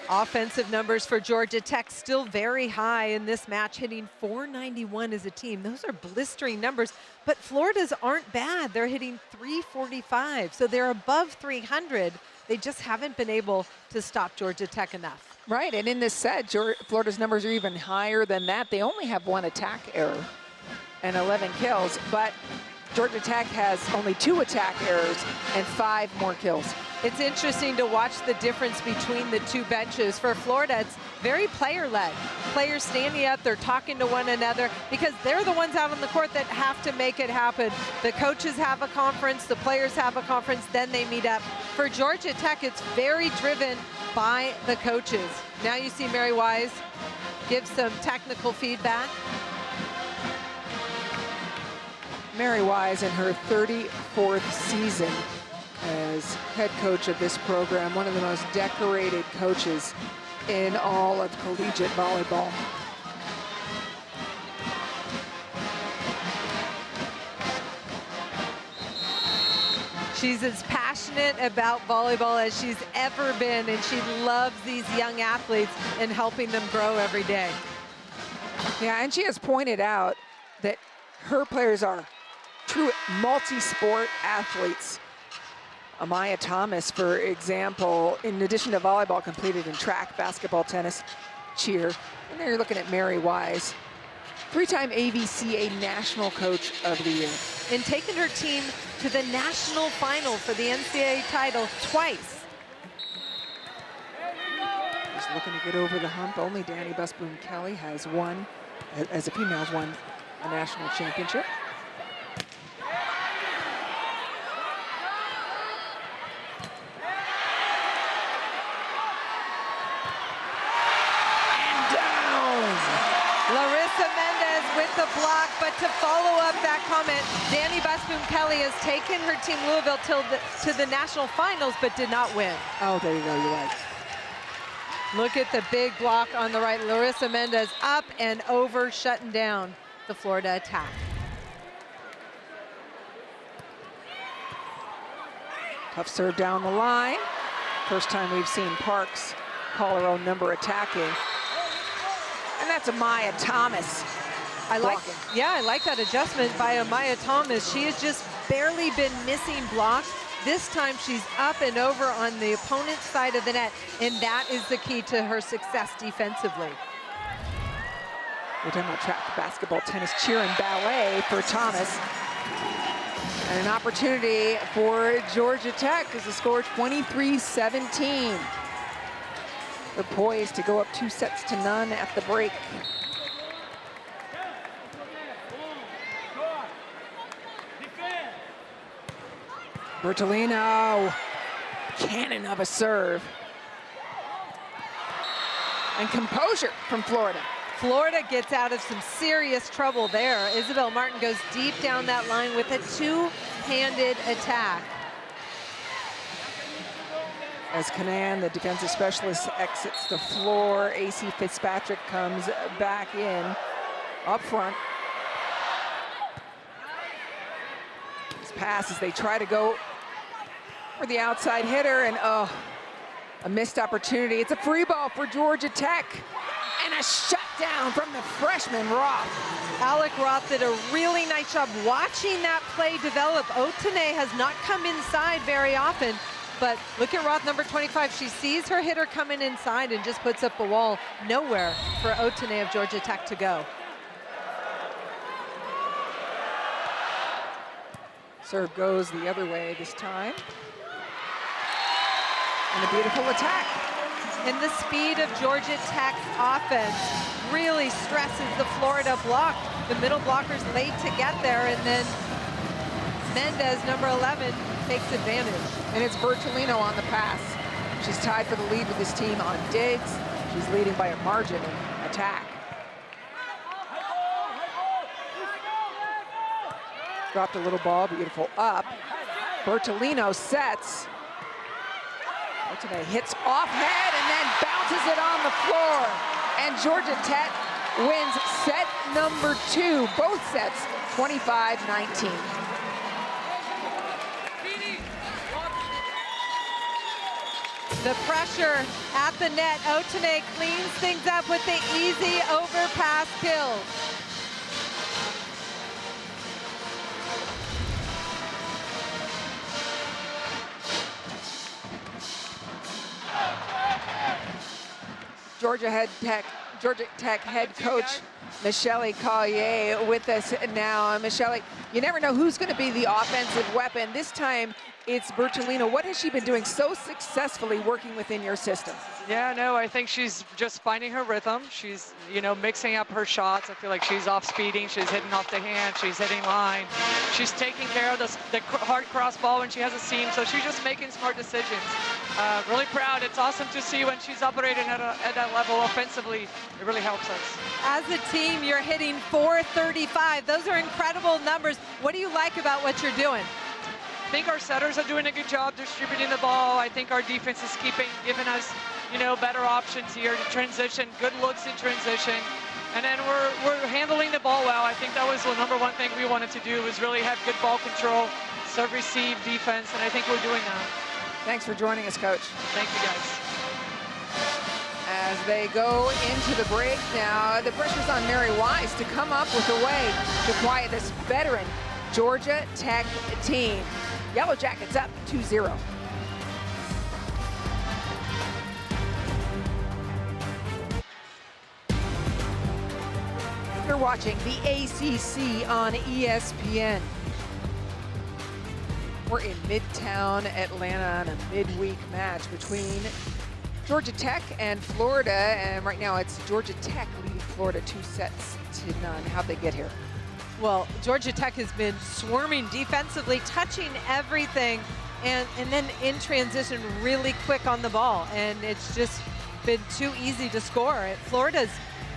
Offensive numbers for Georgia Tech still very high in this match, hitting .491 as a team. Those are blistering numbers, but Florida's aren't bad. They're hitting .345, so they're above 300. They just haven't been able to stop Georgia Tech enough. Right, and in this set, Florida's numbers are even higher than that. They only have 1 attack error and 11 kills, but Georgia Tech has only 2 attack errors and 5 more kills. It's interesting to watch the difference between the two benches. For Florida, it's very player-led. Players standing up, they're talking to one another because they're the ones out on the court that have to make it happen. The coaches have a conference, the players have a conference, then they meet up. For Georgia Tech, it's very driven by the coaches. Now you see Mary Wise give some technical feedback. Mary Wise in her 34th season as head coach of this program, one of the most decorated coaches in all of collegiate volleyball. She's as passionate about volleyball as she's ever been, and she loves these young athletes and helping them grow every day. Yeah, and she has pointed out that her players are true multi-sport athletes. Amaya Thomas, for example, in addition to volleyball, completed in track, basketball, tennis, cheer. And then you're looking at Mary Wise, 3-time AVCA National Coach of the Year. And taken her team to the national final for the NCAA title twice. Just looking to get over the hump. Only Danny Busboom-Kelly has won, as a female, has won a national championship. With the block, but to follow up that comment, Danny Busboom-Kelly has taken her team Louisville to the national finals, but did not win. Oh, there you go, you're right. Look at the big block on the right. Larissa Mendez up and over, shutting down the Florida attack. Tough serve down the line. First time we've seen Parks call her own number attacking. And that's Amaya Thomas. I like that adjustment by Amaya Thomas. She has just barely been missing blocks. This time she's up and over on the opponent's side of the net, and that is the key to her success defensively. We're talking about track, basketball, tennis, cheer, and ballet for Thomas. And an opportunity for Georgia Tech as the score 23-17. They're poised to go up 2-0 at the break. Bertolino, cannon of a serve. And composure from Florida. Florida gets out of some serious trouble there. Isabel Martin goes deep down that line with a two-handed attack. As Ncaa, the defensive specialist, exits the floor, AC Fitzpatrick comes back in, up front. This pass as they try to go for the outside hitter, and a missed opportunity. It's a free ball for Georgia Tech, and a shutdown from the freshman Roth. Alec Roth did a really nice job watching that play develop. Otene has not come inside very often, but look at Roth, number 25. She sees her hitter coming inside and just puts up a wall. Nowhere for Otene of Georgia Tech to go. Serve goes the other way this time. And a beautiful attack. And the speed of Georgia Tech's offense really stresses the Florida block. The middle blockers late to get there, and then Mendez, number 11, takes advantage. And it's Bertolino on the pass. She's tied for the lead with this team on digs. She's leading by a margin in attack. Dropped a little ball, beautiful up. Bertolino sets. Otame hits off head and then bounces it on the floor. And Georgia Tech wins set number 2, both sets, 25-19. The pressure at the net. Otame cleans things up with the easy overpass kill. Georgia Tech head coach Michelle Collier with us now. Michelle, you never know who's going to be the offensive weapon. This time it's Bertolino. What has she been doing so successfully working within your system? Yeah, no, I think she's just finding her rhythm. She's, you know, mixing up her shots. I feel like she's off speeding. She's hitting off the hand. She's hitting line. She's taking care of the hard cross ball when she has a seam. So she's just making smart decisions. Really proud. It's awesome to see when she's operating at that level offensively. It really helps us. As a team, you're hitting .435. Those are incredible numbers. What do you like about what you're doing? I think our setters are doing a good job distributing the ball. I think our defense is giving us, you know, better options here to transition, good looks in transition. And then we're handling the ball well. I think that was the number one thing we wanted to do, was really have good ball control, serve, receive, defense, and I think we're doing that. Thanks for joining us, Coach. Thank you, guys. As they go into the break now, the pressure's on Mary Wise to come up with a way to quiet this veteran Georgia Tech team. Yellow Jackets up 2-0. You're watching the ACC on ESPN. We're in Midtown Atlanta on a midweek match between Georgia Tech and Florida, and right now it's Georgia Tech leading Florida 2-0. How'd they get here? Well, Georgia Tech has been swarming defensively, touching everything, and then in transition really quick on the ball, and it's just been too easy to score. Florida's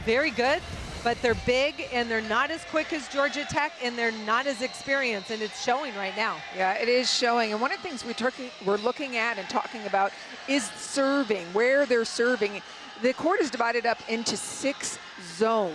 very good, but they're big and they're not as quick as Georgia Tech, and they're not as experienced, and it's showing right now. Yeah, it is showing, and one of the things we're looking at and talking about is serving, where they're serving. The court is divided up into 6 zones.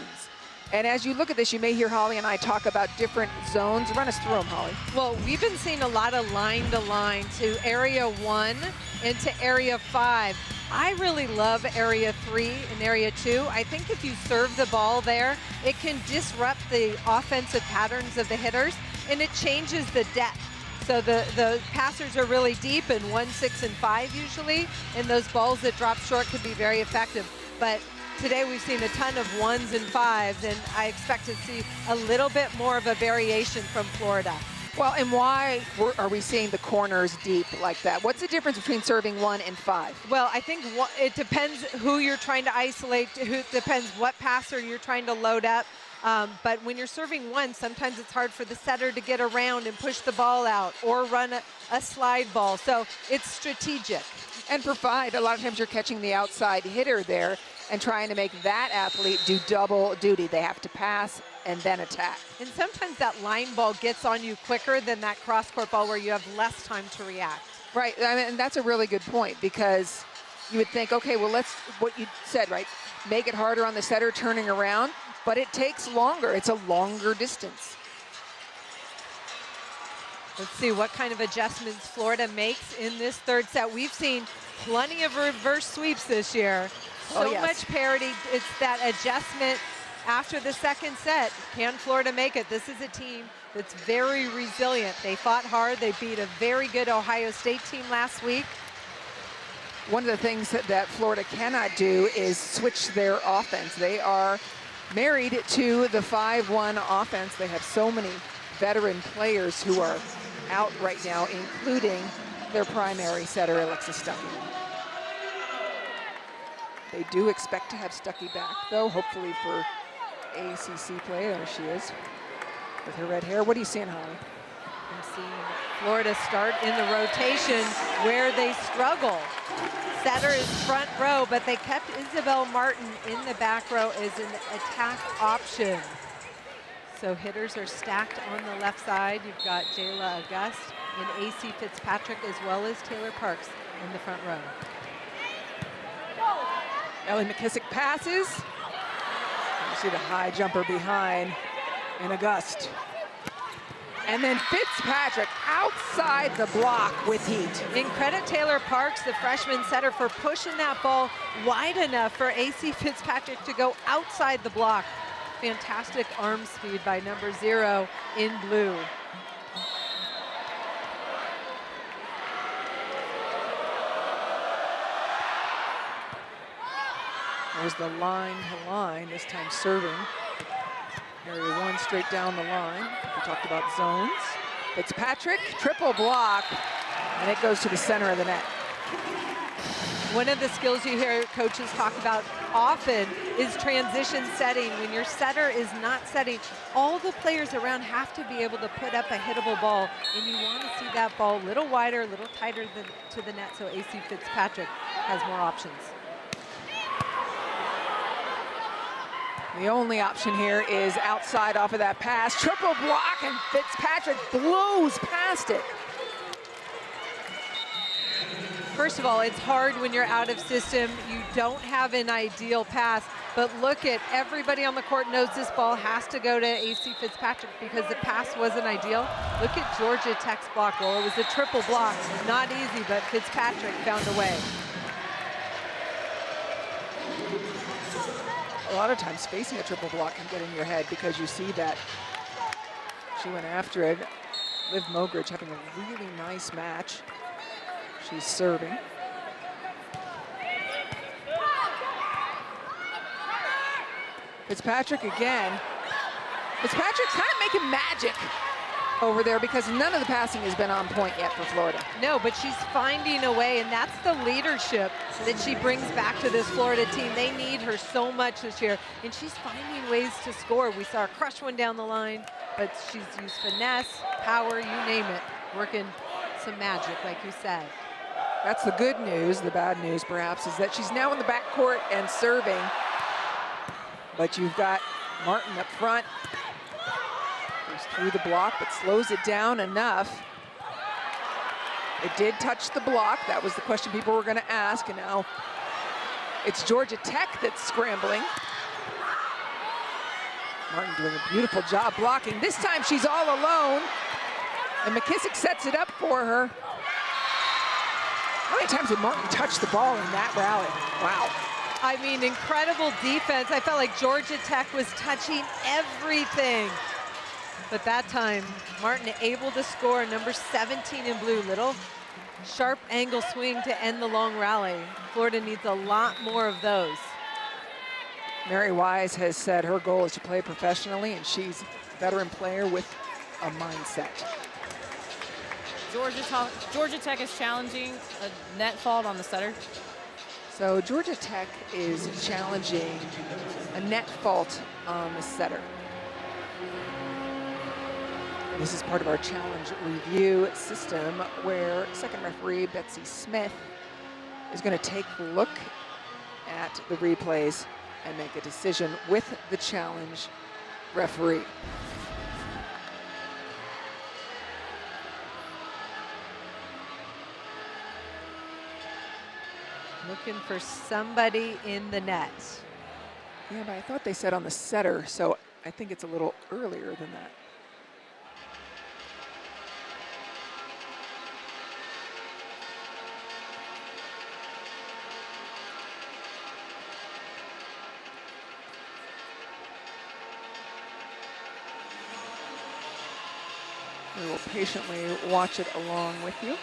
And as you look at this, you may hear Holly and I talk about different zones. Run us through them, Holly. Well, we've been seeing a lot of line-to-line to Area 1 and to Area 5. I really love Area 3 and Area 2. I think if you serve the ball there, it can disrupt the offensive patterns of the hitters, and it changes the depth. So the passers are really deep in 1, 6, and 5 usually, and those balls that drop short could be very effective. But today we've seen a ton of 1s and 5s, and I expect to see a little bit more of a variation from Florida. Well, and why are we seeing the corners deep like that? What's the difference between serving 1 and 5? Well, I think it depends who you're trying to isolate, it depends what passer you're trying to load up. But when you're serving 1, sometimes it's hard for the setter to get around and push the ball out or run a slide ball. So it's strategic. And for 5, a lot of times you're catching the outside hitter there and trying to make that athlete do double duty. They have to pass and then attack. And sometimes that line ball gets on you quicker than that cross-court ball where you have less time to react. Right, I mean, and that's a really good point, because you would think, okay, well, let's, what you said, right, make it harder on the setter turning around, but it takes longer. It's a longer distance. Let's see what kind of adjustments Florida makes in this third set. We've seen plenty of reverse sweeps this year. So much parity. It's that adjustment after the second set. Can Florida make it? This is a team that's very resilient. They fought hard. They beat a very good Ohio State team last week. One of the things that Florida cannot do is switch their offense. They are married to the 5-1 offense. They have so many veteran players who are out right now, including their primary setter, Alexis Stuckey. They do expect to have Stuckey back, though, hopefully for ACC play. There she is with her red hair. What are you seeing, Holly? I'm seeing Florida start in the rotation where they struggle. Setter is front row, but they kept Isabel Martin in the back row as an attack option. So hitters are stacked on the left side. You've got Jayla August and AC Fitzpatrick, as well as Taylor Parks in the front row. Ellie McKissick passes. You see the high jumper behind in a gust. And then Fitzpatrick outside the block with heat. And credit Taylor Parks, the freshman setter, for pushing that ball wide enough for AC Fitzpatrick to go outside the block. Fantastic arm speed by number 0 in blue. There's the line to line, this time serving. Area 1 straight down the line. We talked about zones. Fitzpatrick, triple block, and it goes to the center of the net. One of the skills you hear coaches talk about often is transition setting. When your setter is not setting, all the players around have to be able to put up a hittable ball, and you want to see that ball a little wider, a little tighter to the net, so AC Fitzpatrick has more options. The only option here is outside off of that pass. Triple block, and Fitzpatrick blows past it. First of all, it's hard when you're out of system. You don't have an ideal pass, but look at everybody on the court knows this ball has to go to AC Fitzpatrick because the pass wasn't ideal. Look at Georgia Tech's block roll. It was a triple block. Not easy, but Fitzpatrick found a way. A lot of times facing a triple block can get in your head because you see that she went after it. Liv Mogridge having a really nice match. She's serving. Fitzpatrick again. Fitzpatrick's kind of making magic over there because none of the passing has been on point yet for Florida. No, but she's finding a way, and that's the leadership that she brings back to this Florida team. They need her so much this year, and she's finding ways to score. We saw her crush one down the line, but she's used finesse, power, you name it, working some magic, like you said. That's the good news. The bad news, perhaps, is that she's now in the backcourt and serving. But you've got Martin up front. Goes through the block, but slows it down enough. It did touch the block. That was the question people were going to ask. And now it's Georgia Tech that's scrambling. Martin doing a beautiful job blocking. This time she's all alone. And McKissick sets it up for her. How many times did Martin touch the ball in that rally? Wow. I mean, incredible defense. I felt like Georgia Tech was touching everything. But that time, Martin able to score, number 17 in blue. Little sharp angle swing to end the long rally. Florida needs a lot more of those. Mary Wise has said her goal is to play professionally, and she's a veteran player with a mindset. Georgia Tech is challenging a net fault on the setter. So Georgia Tech is challenging a net fault on the setter. This is part of our challenge review system where second referee Betsy Smith is going to take a look at the replays and make a decision with the challenge referee. Looking for somebody in the net. Yeah, but I thought they said on the setter, so I think it's a little earlier than that. We will patiently watch it along with you.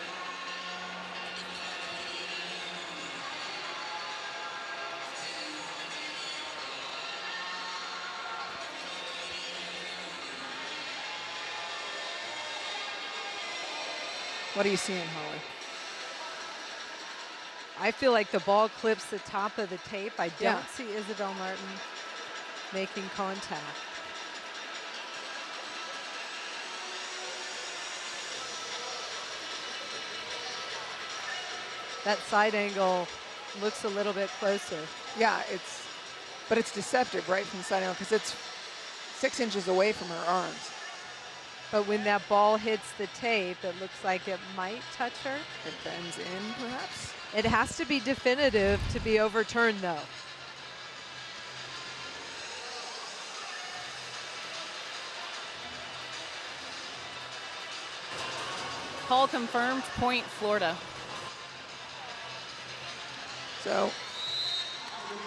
What are you seeing, Holly? I feel like the ball clips the top of the tape. I don't Yeah. see Isabel Martin making contact. That side angle looks a little bit closer. Yeah, but it's deceptive right from the side angle because it's 6 inches away from her arms. But when that ball hits the tape, it looks like it might touch her. It bends in, perhaps. It has to be definitive to be overturned, though. Call confirmed, point Florida. So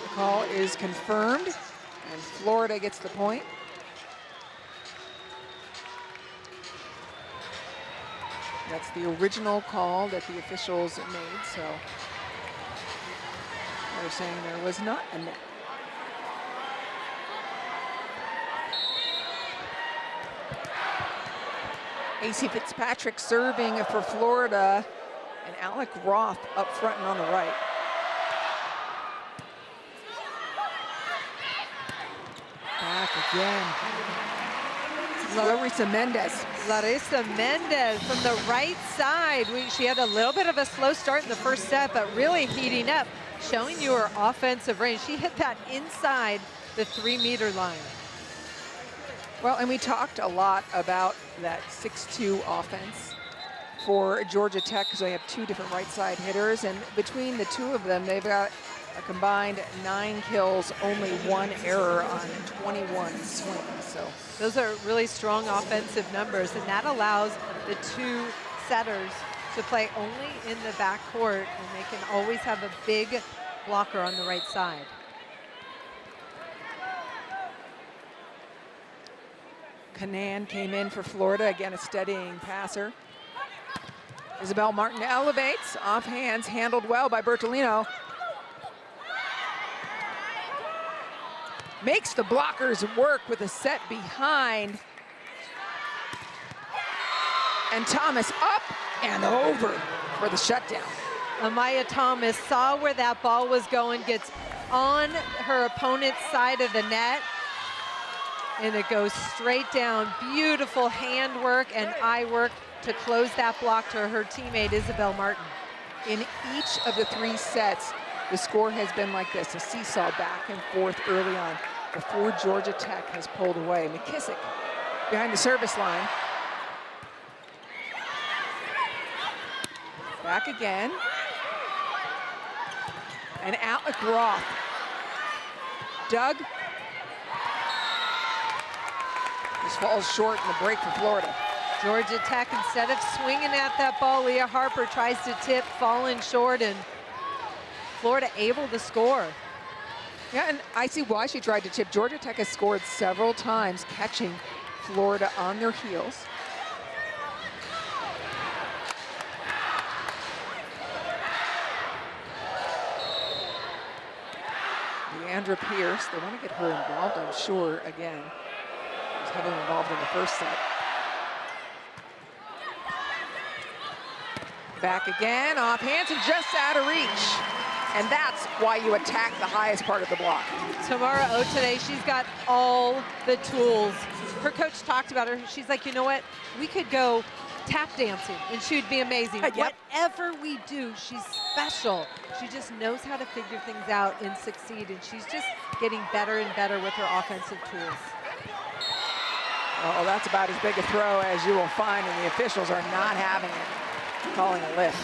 the call is confirmed, and Florida gets the point. That's the original call that the officials made, so they're saying there was not a net. AC Fitzpatrick serving for Florida, and Alec Roth up front and on the right. Back again. Larissa Mendez. Larissa Mendez from the right side. She had a little bit of a slow start in the first set, but really heating up, showing you her offensive range. She hit that inside the 3-meter line. Well, and we talked a lot about that 6-2 offense for Georgia Tech, because they have 2 different right side hitters, and between the 2 of them, they've got a combined 9 kills, only 1 error on 21 swings. So those are really strong offensive numbers, and that allows the 2 setters to play only in the backcourt, and they can always have a big blocker on the right side. Canaan came in for Florida, again a steadying passer. Isabel Martin elevates, off hands, handled well by Bertolino. Makes the blockers work with a set behind. And Thomas up and over for the shutdown. Amaya Thomas saw where that ball was going, gets on her opponent's side of the net, and it goes straight down. Beautiful handwork and eye work to close that block to her teammate, Isabel Martin. In each of the 3 sets, the score has been like this, a seesaw back and forth early on before Georgia Tech has pulled away. McKissick behind the service line. Back again. And Alec Roth. Doug. This falls short in the break for Florida. Georgia Tech, instead of swinging at that ball, Leah Harper tries to tip, falling short, and Florida able to score. Yeah, and I see why she tried to tip. Georgia Tech has scored several times, catching Florida on their heels. Leandra Pierce, they want to get her involved, I'm sure, again. She was heavily involved in the first set. Back again, off hands and just out of reach. And that's why you attack the highest part of the block. Tamara Otene, she's got all the tools. Her coach talked about her. She's like, you know what? We could go tap dancing and she would be amazing. Yep. Whatever we do, she's special. She just knows how to figure things out and succeed, and she's just getting better and better with her offensive tools. Oh, that's about as big a throw as you will find, and the officials are not having it, calling a lift.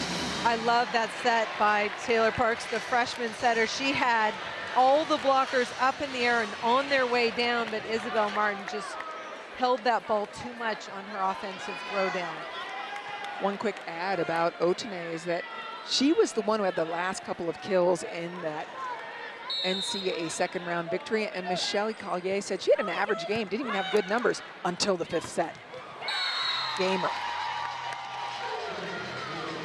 I love that set by Taylor Parks, the freshman setter. She had all the blockers up in the air and on their way down, but Isabel Martin just held that ball too much on her offensive throwdown. One quick add about Otene is that she was the one who had the last couple of kills in that NCAA second round victory, and Michelle Collier said she had an average game, didn't even have good numbers until the 5th set. Gamer.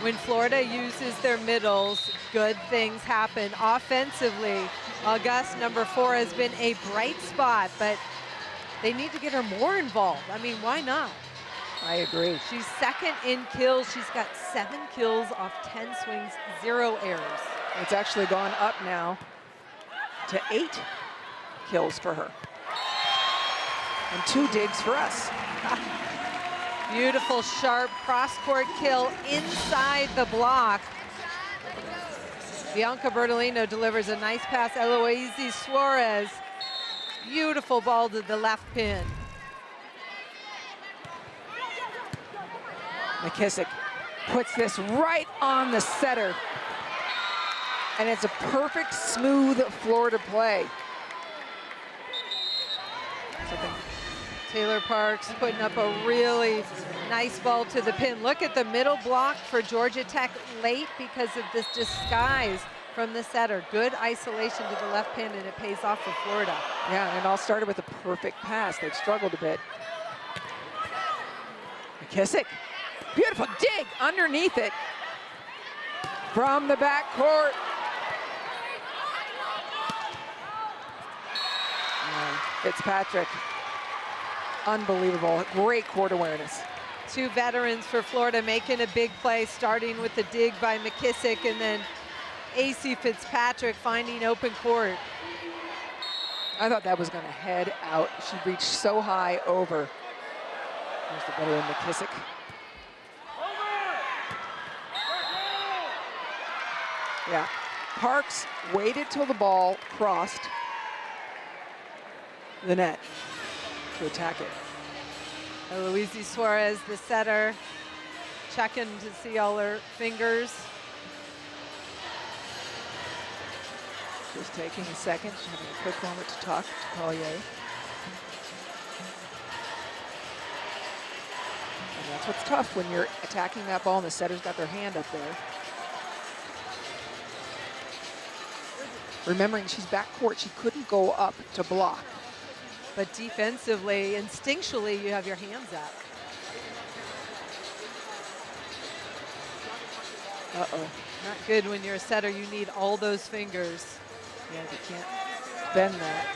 When Florida uses their middles, good things happen. Offensively, Auguste, number 4, has been a bright spot, but they need to get her more involved. I mean, why not? I agree. She's second in kills. She's got 7 kills off 10 swings, 0 errors. It's actually gone up now to 8 kills for her. And 2 digs for us. Beautiful, sharp cross-court kill inside the block. Bianca Bertolino delivers a nice pass. Eloise Suarez, beautiful ball to the left pin. McKissick puts this right on the setter. And it's a perfect, smooth Florida play. Taylor Parks putting up a really nice ball to the pin. Look at the middle block for Georgia Tech late because of this disguise from the setter. Good isolation to the left pin, and it pays off for Florida. Yeah, and it all started with a perfect pass. They've struggled a bit. McKissick, beautiful dig underneath it from the backcourt. Fitzpatrick, unbelievable, great court awareness. Two veterans for Florida making a big play, starting with the dig by McKissick, and then AC Fitzpatrick finding open court. I thought that was going to head out. She reached so high over. There's the veteran McKissick. Yeah, Parks waited till the ball crossed the net to attack it. Luisi Suarez, the setter, checking to see all her fingers. Just taking a second, having a quick moment to talk to Collier. And that's what's tough when you're attacking that ball and the setter's got their hand up there. Remembering she's backcourt, she couldn't go up to block. But defensively, instinctually, you have your hands up. Uh-oh. Not good when you're a setter. You need all those fingers. Yeah, you can't bend that.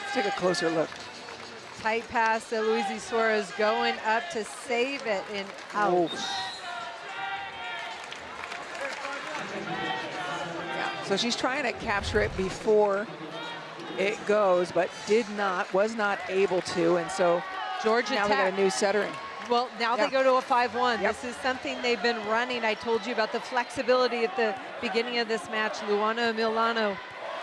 Let's take a closer look. Tight pass to Luisi Suarez going up to save it and out. Oh. So she's trying to capture it before it goes, but was not able to. And so Georgia now Tech, we got a new setter in. Well, now Yeah. they go to a 5-1. Yep. This is something they've been running. I told you about the flexibility at the beginning of this match. Luana Milano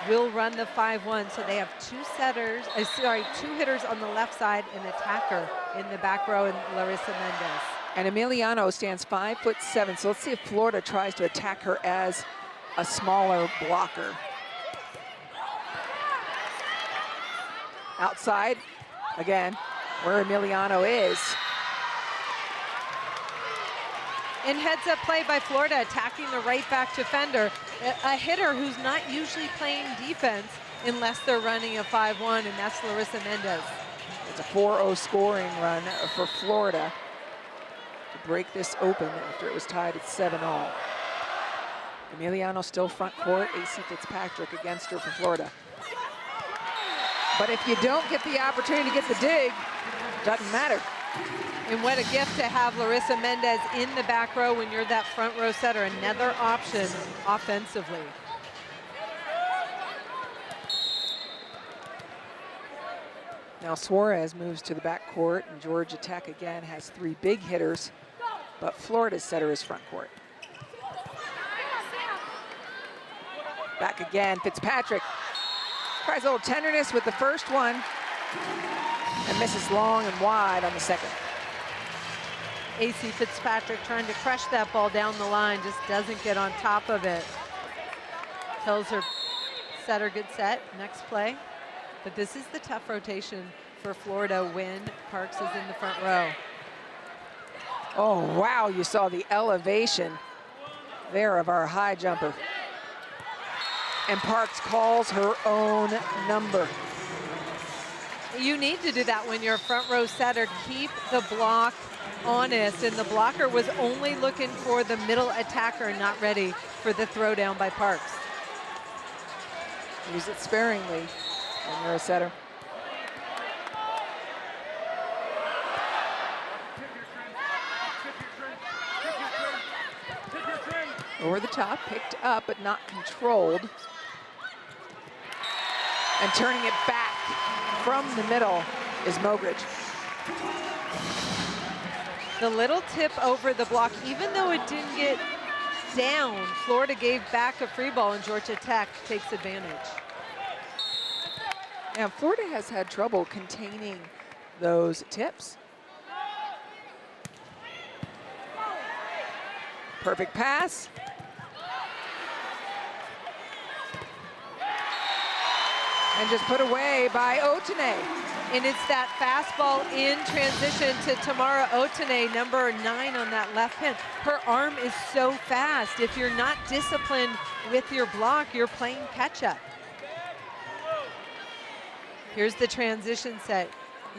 will run the 5-1. So they have two hitters on the left side, an attacker in the back row, and Larissa Mendez. And Emiliano stands 5'7". So let's see if Florida tries to attack her as a smaller blocker. Outside, again, where Emiliano is. And heads up play by Florida, attacking the right back defender. A hitter who's not usually playing defense unless they're running a 5-1, and that's Larissa Mendez. It's a 4-0 scoring run for Florida to break this open after it was tied at 7-all. Emiliano still front court, AC Fitzpatrick against her for Florida. But if you don't get the opportunity to get the dig, doesn't matter. And what a gift to have Larissa Mendez in the back row when you're that front row setter. Another option offensively. Now Suarez moves to the back court, and Georgia Tech again has three big hitters, but Florida's setter is front court. Back again, Fitzpatrick tries a little tenderness with the first one and misses long and wide on the second. AC Fitzpatrick trying to crush that ball down the line, just doesn't get on top of it. Tells her setter good set, next play. But this is the tough rotation for Florida when Parks is in the front row. Oh, wow, you saw the elevation there of our high jumper. And Parks calls her own number. You need to do that when you're a front row setter. Keep the block honest, and the blocker was only looking for the middle attacker, not ready for the throwdown by Parks. Use it sparingly when you're a setter. Over the top, picked up but not controlled. And turning it back from the middle is Mogridge. The little tip over the block, even though it didn't get down, Florida gave back a free ball, and Georgia Tech takes advantage. Now, Florida has had trouble containing those tips. Perfect pass. And just put away by Otene. And it's that fastball in transition to Tamara Otene, number 9 on that left hand. Her arm is so fast. If you're not disciplined with your block, you're playing catch up. Here's the transition set.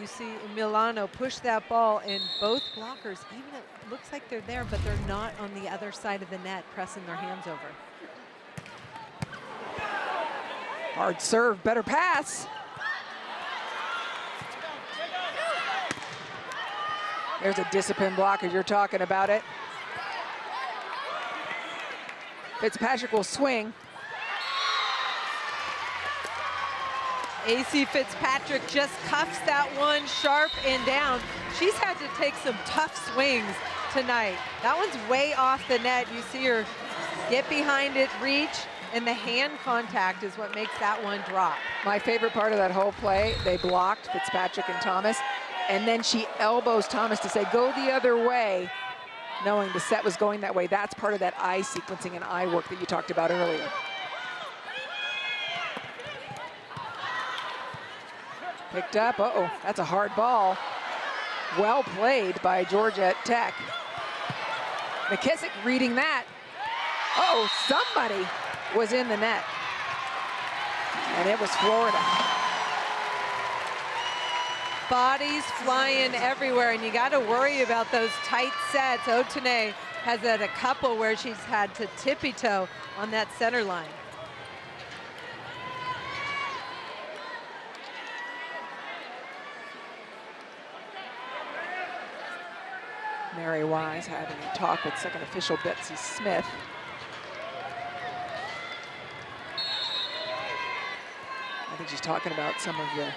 You see Milano push that ball, and both blockers, even it looks like they're there, but they're not on the other side of the net pressing their hands over. Hard serve, better pass. There's a disciplined block as you're talking about it. Fitzpatrick will swing. AC Fitzpatrick just cuffs that one sharp and down. She's had to take some tough swings tonight. That one's way off the net. You see her get behind it, reach, and the hand contact is what makes that one drop. My favorite part of that whole play, they blocked Fitzpatrick and Thomas, and then she elbows Thomas to say, go the other way, knowing the set was going that way. That's part of that eye sequencing and eye work that you talked about earlier. Picked up, uh-oh, that's a hard ball. Well played by Georgia Tech. McKissick reading that. Uh-oh, somebody was in the net. And it was Florida. Bodies flying everywhere, and you got to worry about those tight sets. Otene has had a couple where she's had to tippy-toe on that center line. Mary Wise having a talk with second official Betsy Smith. I think she's talking about some of the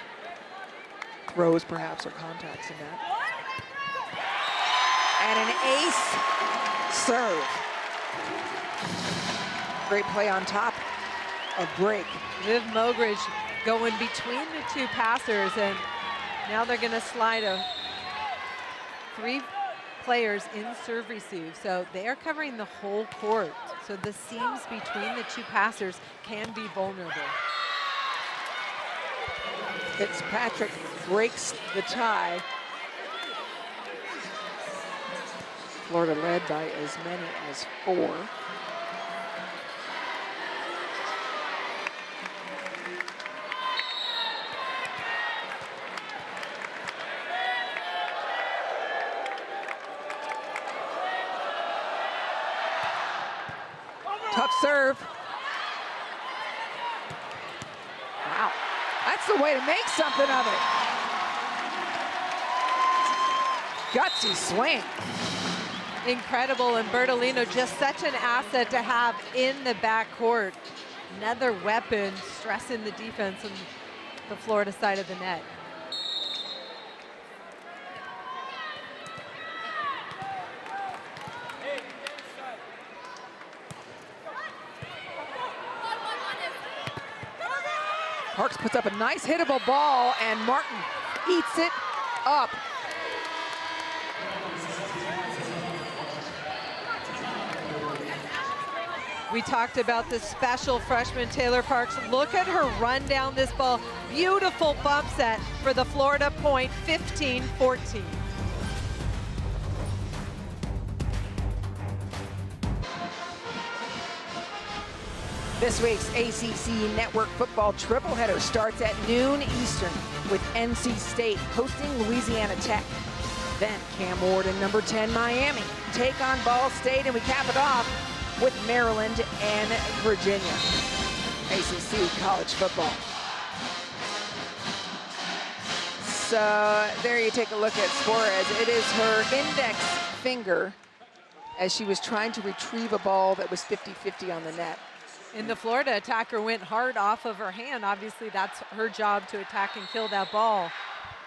throws perhaps or contacts in that. And an ace serve. Great play on top of break. Viv Mogridge going between the two passers, and now they're going to slide three players in serve receive. So they are covering the whole court. So the seams between the two passers can be vulnerable. Fitzpatrick breaks the tie. Florida led by as many as 4. Tough serve. Wow, that's the way to make something of it. Gutsy swing. Incredible, and Bertolino just such an asset to have in the backcourt. Another weapon stressing the defense on the Florida side of the net. Parks puts up a nice hittable ball, and Martin eats it up. We talked about the special freshman Taylor Parks. Look at her run down this ball. Beautiful bump set for the Florida point, 15-14. This week's ACC Network football tripleheader starts at noon Eastern with NC State hosting Louisiana Tech. Then Cam Ward and number 10 Miami take on Ball State, and we cap it off with Maryland and Virginia. ACC college football. So there you take a look at Suarez. It is her index finger as she was trying to retrieve a ball that was 50-50 on the net. And the Florida attacker went hard off of her hand. Obviously, that's her job to attack and kill that ball.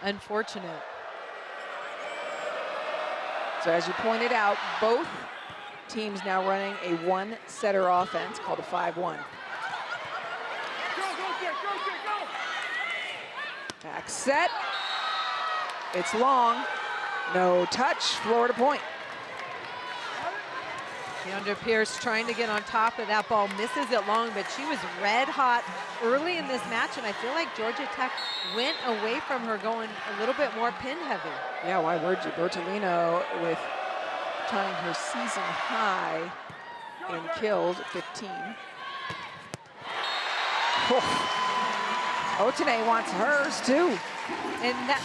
Unfortunate. So as you pointed out, both teams now running a one-setter offense called a 5-1. Back set. It's long. No touch. Florida point. DeAndre Pierce trying to get on top of that ball, misses it long, but she was red hot early in this match, and I feel like Georgia Tech went away from her going a little bit more pin heavy. Yeah, why would you? Bertolino with tying her season high in kills at 15. Otene wants hers too. And that,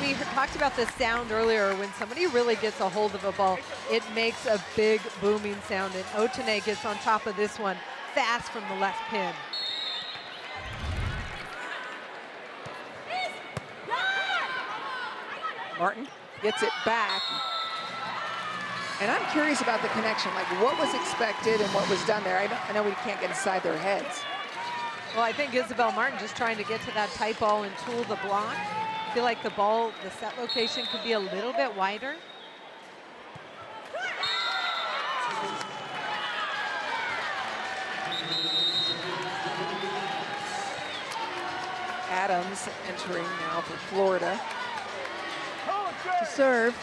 we talked about the sound earlier. When somebody really gets a hold of a ball, it makes a big booming sound. And Otene gets on top of this one fast from the left pin. Martin gets it back. And I'm curious about the connection, like what was expected and what was done there. I know we can't get inside their heads. Well, I think Isabel Martin just trying to get to that tight ball and tool the block. I feel like the ball, the set location could be a little bit wider. Adams entering now for Florida to serve.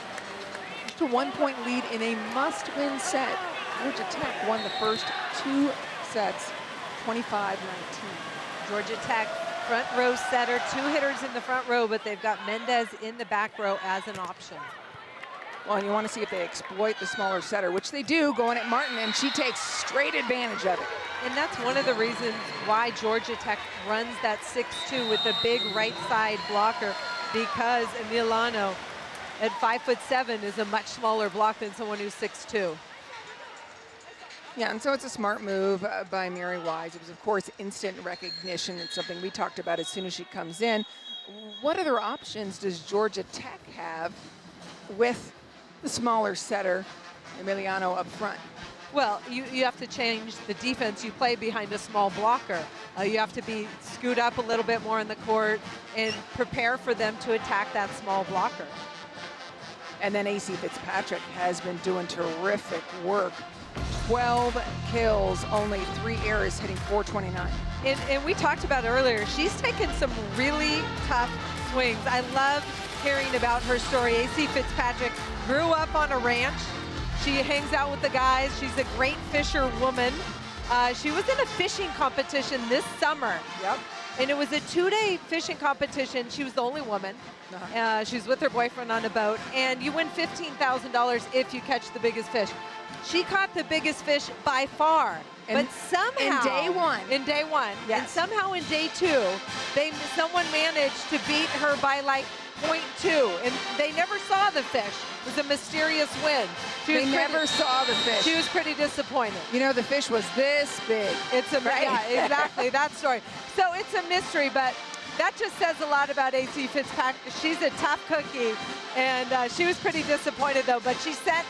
Just a 1-point lead in a must-win set. Georgia Tech won the first 2 sets, 25-19. Georgia Tech front row setter, 2 hitters in the front row, but they've got Mendez in the back row as an option. Well, you want to see if they exploit the smaller setter, which they do, going at Martin, and she takes straight advantage of it. And that's one of the reasons why Georgia Tech runs that 6-2 with a big right side blocker, because Emiliano at 5'7" is a much smaller block than someone who's 6'2". Yeah, and so it's a smart move by Mary Wise. It was, of course, instant recognition. It's something we talked about as soon as she comes in. What other options does Georgia Tech have with the smaller setter, Emiliano, up front? Well, you have to change the defense. You play behind a small blocker. You have to scoot up a little bit more in the court and prepare for them to attack that small blocker. And then AC Fitzpatrick has been doing terrific work. 12 kills, only 3 errors, hitting .429. And we talked about earlier, she's taken some really tough swings. I love hearing about her story. AC Fitzpatrick grew up on a ranch. She hangs out with the guys. She's a great fisher woman. She was in a fishing competition this summer. Yep. And it was a 2-day fishing competition. She was the only woman. She was with her boyfriend on a boat. And you win $15,000 if you catch the biggest fish. She caught the biggest fish by far. But somehow, in day one, yes. And somehow in day 2, someone managed to beat her by like .2, and they never saw the fish. It was a mysterious win. They never saw the fish. She was pretty disappointed. You know, the fish was this big. Yeah, exactly, that story. So it's a mystery, but that just says a lot about AC Fitzpatrick. She's a tough cookie, and she was pretty disappointed though, but she sent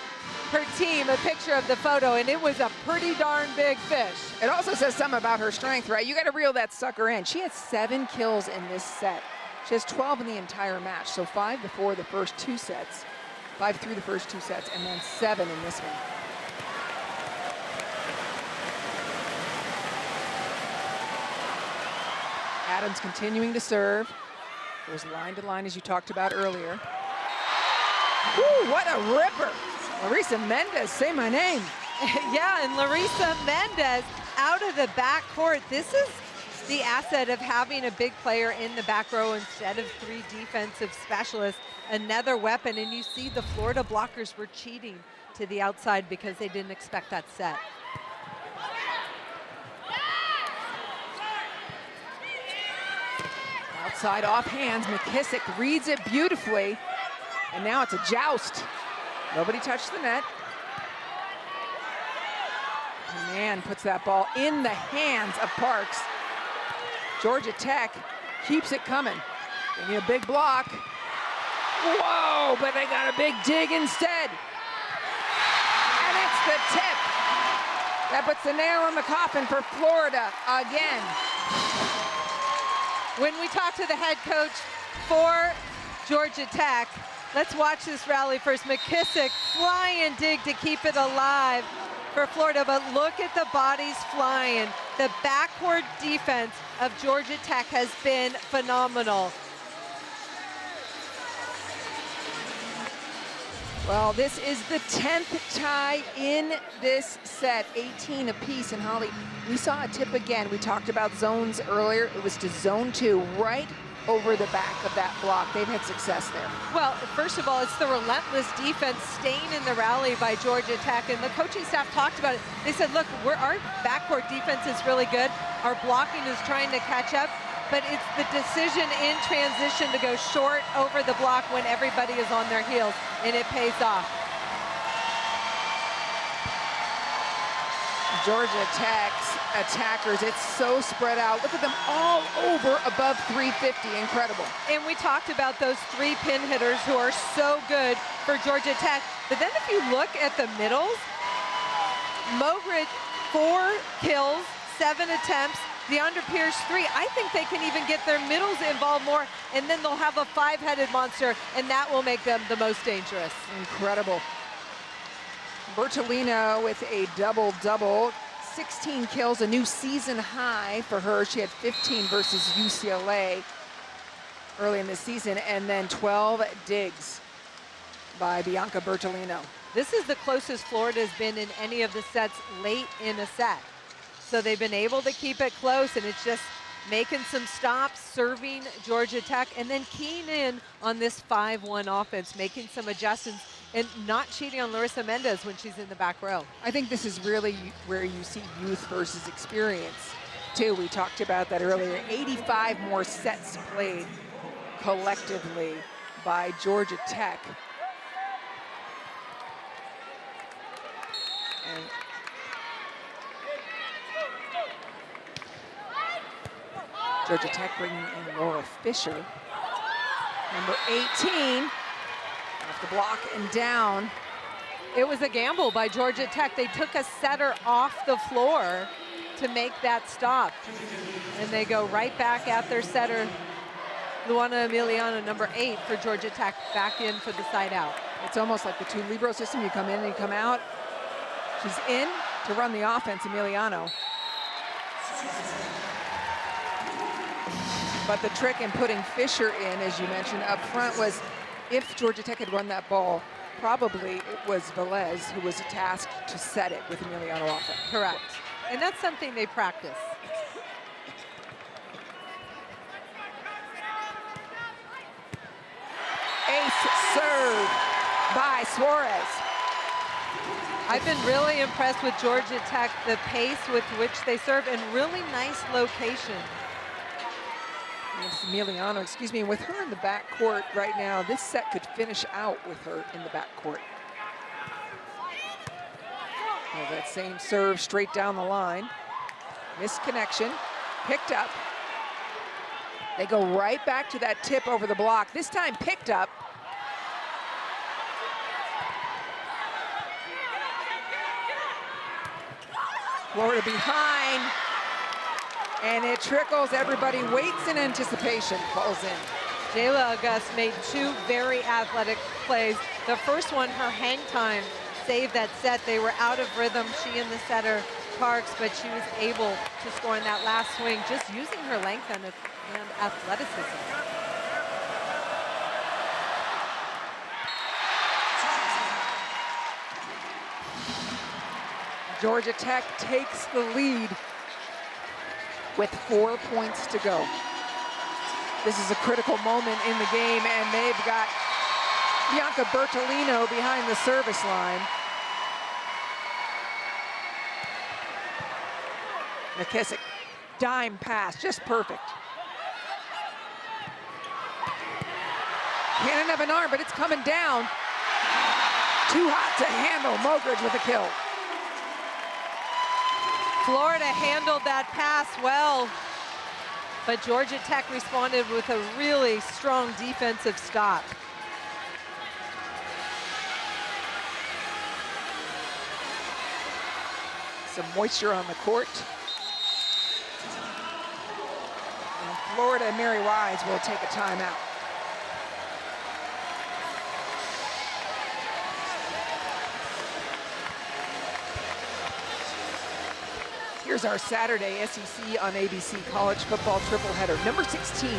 her team a picture of the photo, and it was a pretty darn big fish. It also says something about her strength, right? You got to reel that sucker in. She had 7 kills in this set. She has 12 in the entire match, so 5 before the first 2 sets, 5 through the first 2 sets, and then 7 in this one. Adams continuing to serve. Goes line to line, as you talked about earlier. Woo, what a ripper. Larissa Mendez, say my name. Yeah, and Larissa Mendez out of the back court. This is the asset of having a big player in the back row instead of 3 defensive specialists. Another weapon, and you see the Florida blockers were cheating to the outside because they didn't expect that set. Outside off hands, McKissick reads it beautifully, and now it's a joust. Nobody touched the net. Man puts that ball in the hands of Parks. Georgia Tech keeps it coming. They need a big block. Whoa, but they got a big dig instead. And it's the tip. That puts the nail in the coffin for Florida again. When we talk to the head coach for Georgia Tech, let's watch this rally first. McKissick flying dig to keep it alive for Florida, but look at the bodies flying. The backcourt defense of Georgia Tech has been phenomenal. Well, this is the 10th tie in this set, 18 apiece. And Holly, we saw a tip again. We talked about zones earlier. It was to zone 2, right over the back of that block. They've had success there. Well, first of all, it's the relentless defense staying in the rally by Georgia Tech, and the coaching staff talked about it. They said, look, our backcourt defense is really good. Our blocking is trying to catch up, but it's the decision in transition to go short over the block when everybody is on their heels, and it pays off. Georgia Tech's attackers, it's so spread out. Look at them all over above 350, incredible. And we talked about those 3 pin hitters who are so good for Georgia Tech. But then if you look at the middles, Mogridge, 4 kills, 7 attempts, DeAndre Pierce 3. I think they can even get their middles involved more, and then they'll have a 5-headed monster, and that will make them the most dangerous. Incredible. Bertolino with a double-double, 16 kills, a new season high for her. She had 15 versus UCLA early in the season, and then 12 digs by Bianca Bertolino. This is the closest Florida's been in any of the sets late in a set. So they've been able to keep it close, and it's just making some stops, serving Georgia Tech, and then keying in on this 5-1 offense, making some adjustments, and not cheating on Larissa Mendez when she's in the back row. I think this is really where you see youth versus experience, too. We talked about that earlier. 85 more sets played collectively by Georgia Tech. And Georgia Tech bringing in Laura Fisher, number 18. Off the block and down. It was a gamble by Georgia Tech. They took a setter off the floor to make that stop. And they go right back at their setter, Luana Emiliano, number 8 for Georgia Tech, back in for the side out. It's almost like the 2 libero system. You come in and you come out. She's in to run the offense, Emiliano. But the trick in putting Fisher in, as you mentioned, up front was, if Georgia Tech had run that ball, probably it was Velez who was tasked to set it with Emiliano off it. Correct. And that's something they practice. Ace serve by Suarez. I've been really impressed with Georgia Tech, the pace with which they serve, and really nice location. It's Emiliano, excuse me, and with her in the backcourt right now, this set could finish out with her in the backcourt. Well, that same serve straight down the line. Missed connection, picked up. They go right back to that tip over the block, this time picked up. Florida behind. And it trickles, everybody waits in anticipation, falls in. Jayla August made 2 very athletic plays. The first one, her hang time, saved that set. They were out of rhythm, she and the setter, Parks, but she was able to score in that last swing, just using her length and athleticism. Georgia Tech takes the lead with 4 points to go. This is a critical moment in the game, and they've got Bianca Bertolino behind the service line. McKissick, dime pass, just perfect. Cannon of an arm, but it's coming down. Too hot to handle. Mogridge with a kill. Florida handled that pass well, but Georgia Tech responded with a really strong defensive stop. Some moisture on the court. And Florida and Mary Wise will take a timeout. Here's our Saturday SEC on ABC college football triple header. Number 16,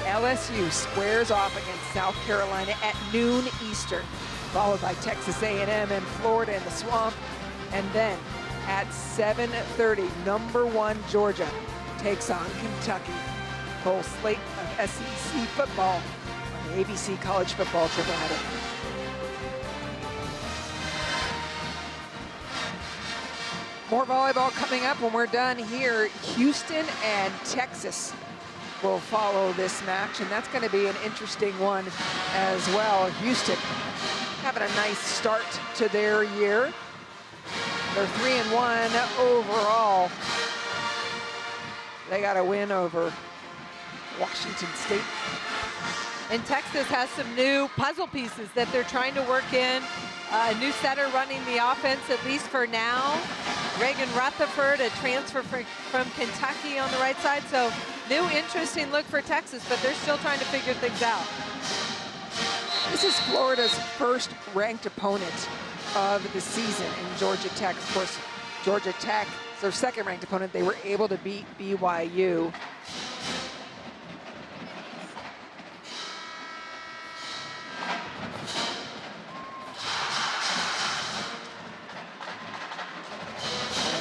LSU squares off against South Carolina at noon Eastern. followed by Texas A&M and Florida in the Swamp. And then at 7:30, #1 Georgia takes on Kentucky. Full slate of SEC football on the ABC College Football Tripleheader. More volleyball coming up when we're done here. Houston and Texas will follow this match, and that's going to be an interesting one as well. Houston having a nice start to their year. They're 3-1 overall. They got a win over Washington State. And Texas has some new puzzle pieces that they're trying to work in. A new setter running the offense, at least for now. Reagan Rutherford, a transfer from Kentucky on the right side. So new, interesting look for Texas, but they're still trying to figure things out. This is Florida's first ranked opponent of the season in Georgia Tech. Of course, Georgia Tech, their second ranked opponent. They were able to beat BYU.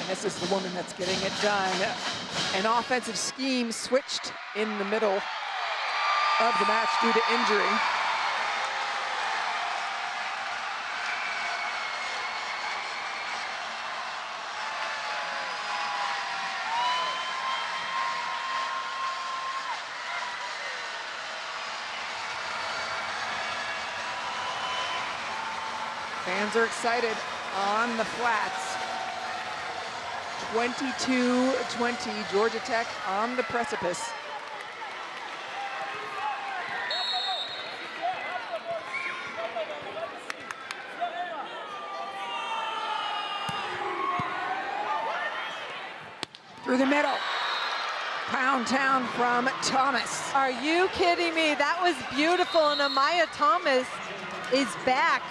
This is the woman that's getting it done. An offensive scheme switched in the middle of the match due to injury. Fans are excited on the flats. 22-20, Georgia Tech on the precipice. Through the middle. Pound town from Thomas. Are you kidding me? That was beautiful, and Amaya Thomas is back.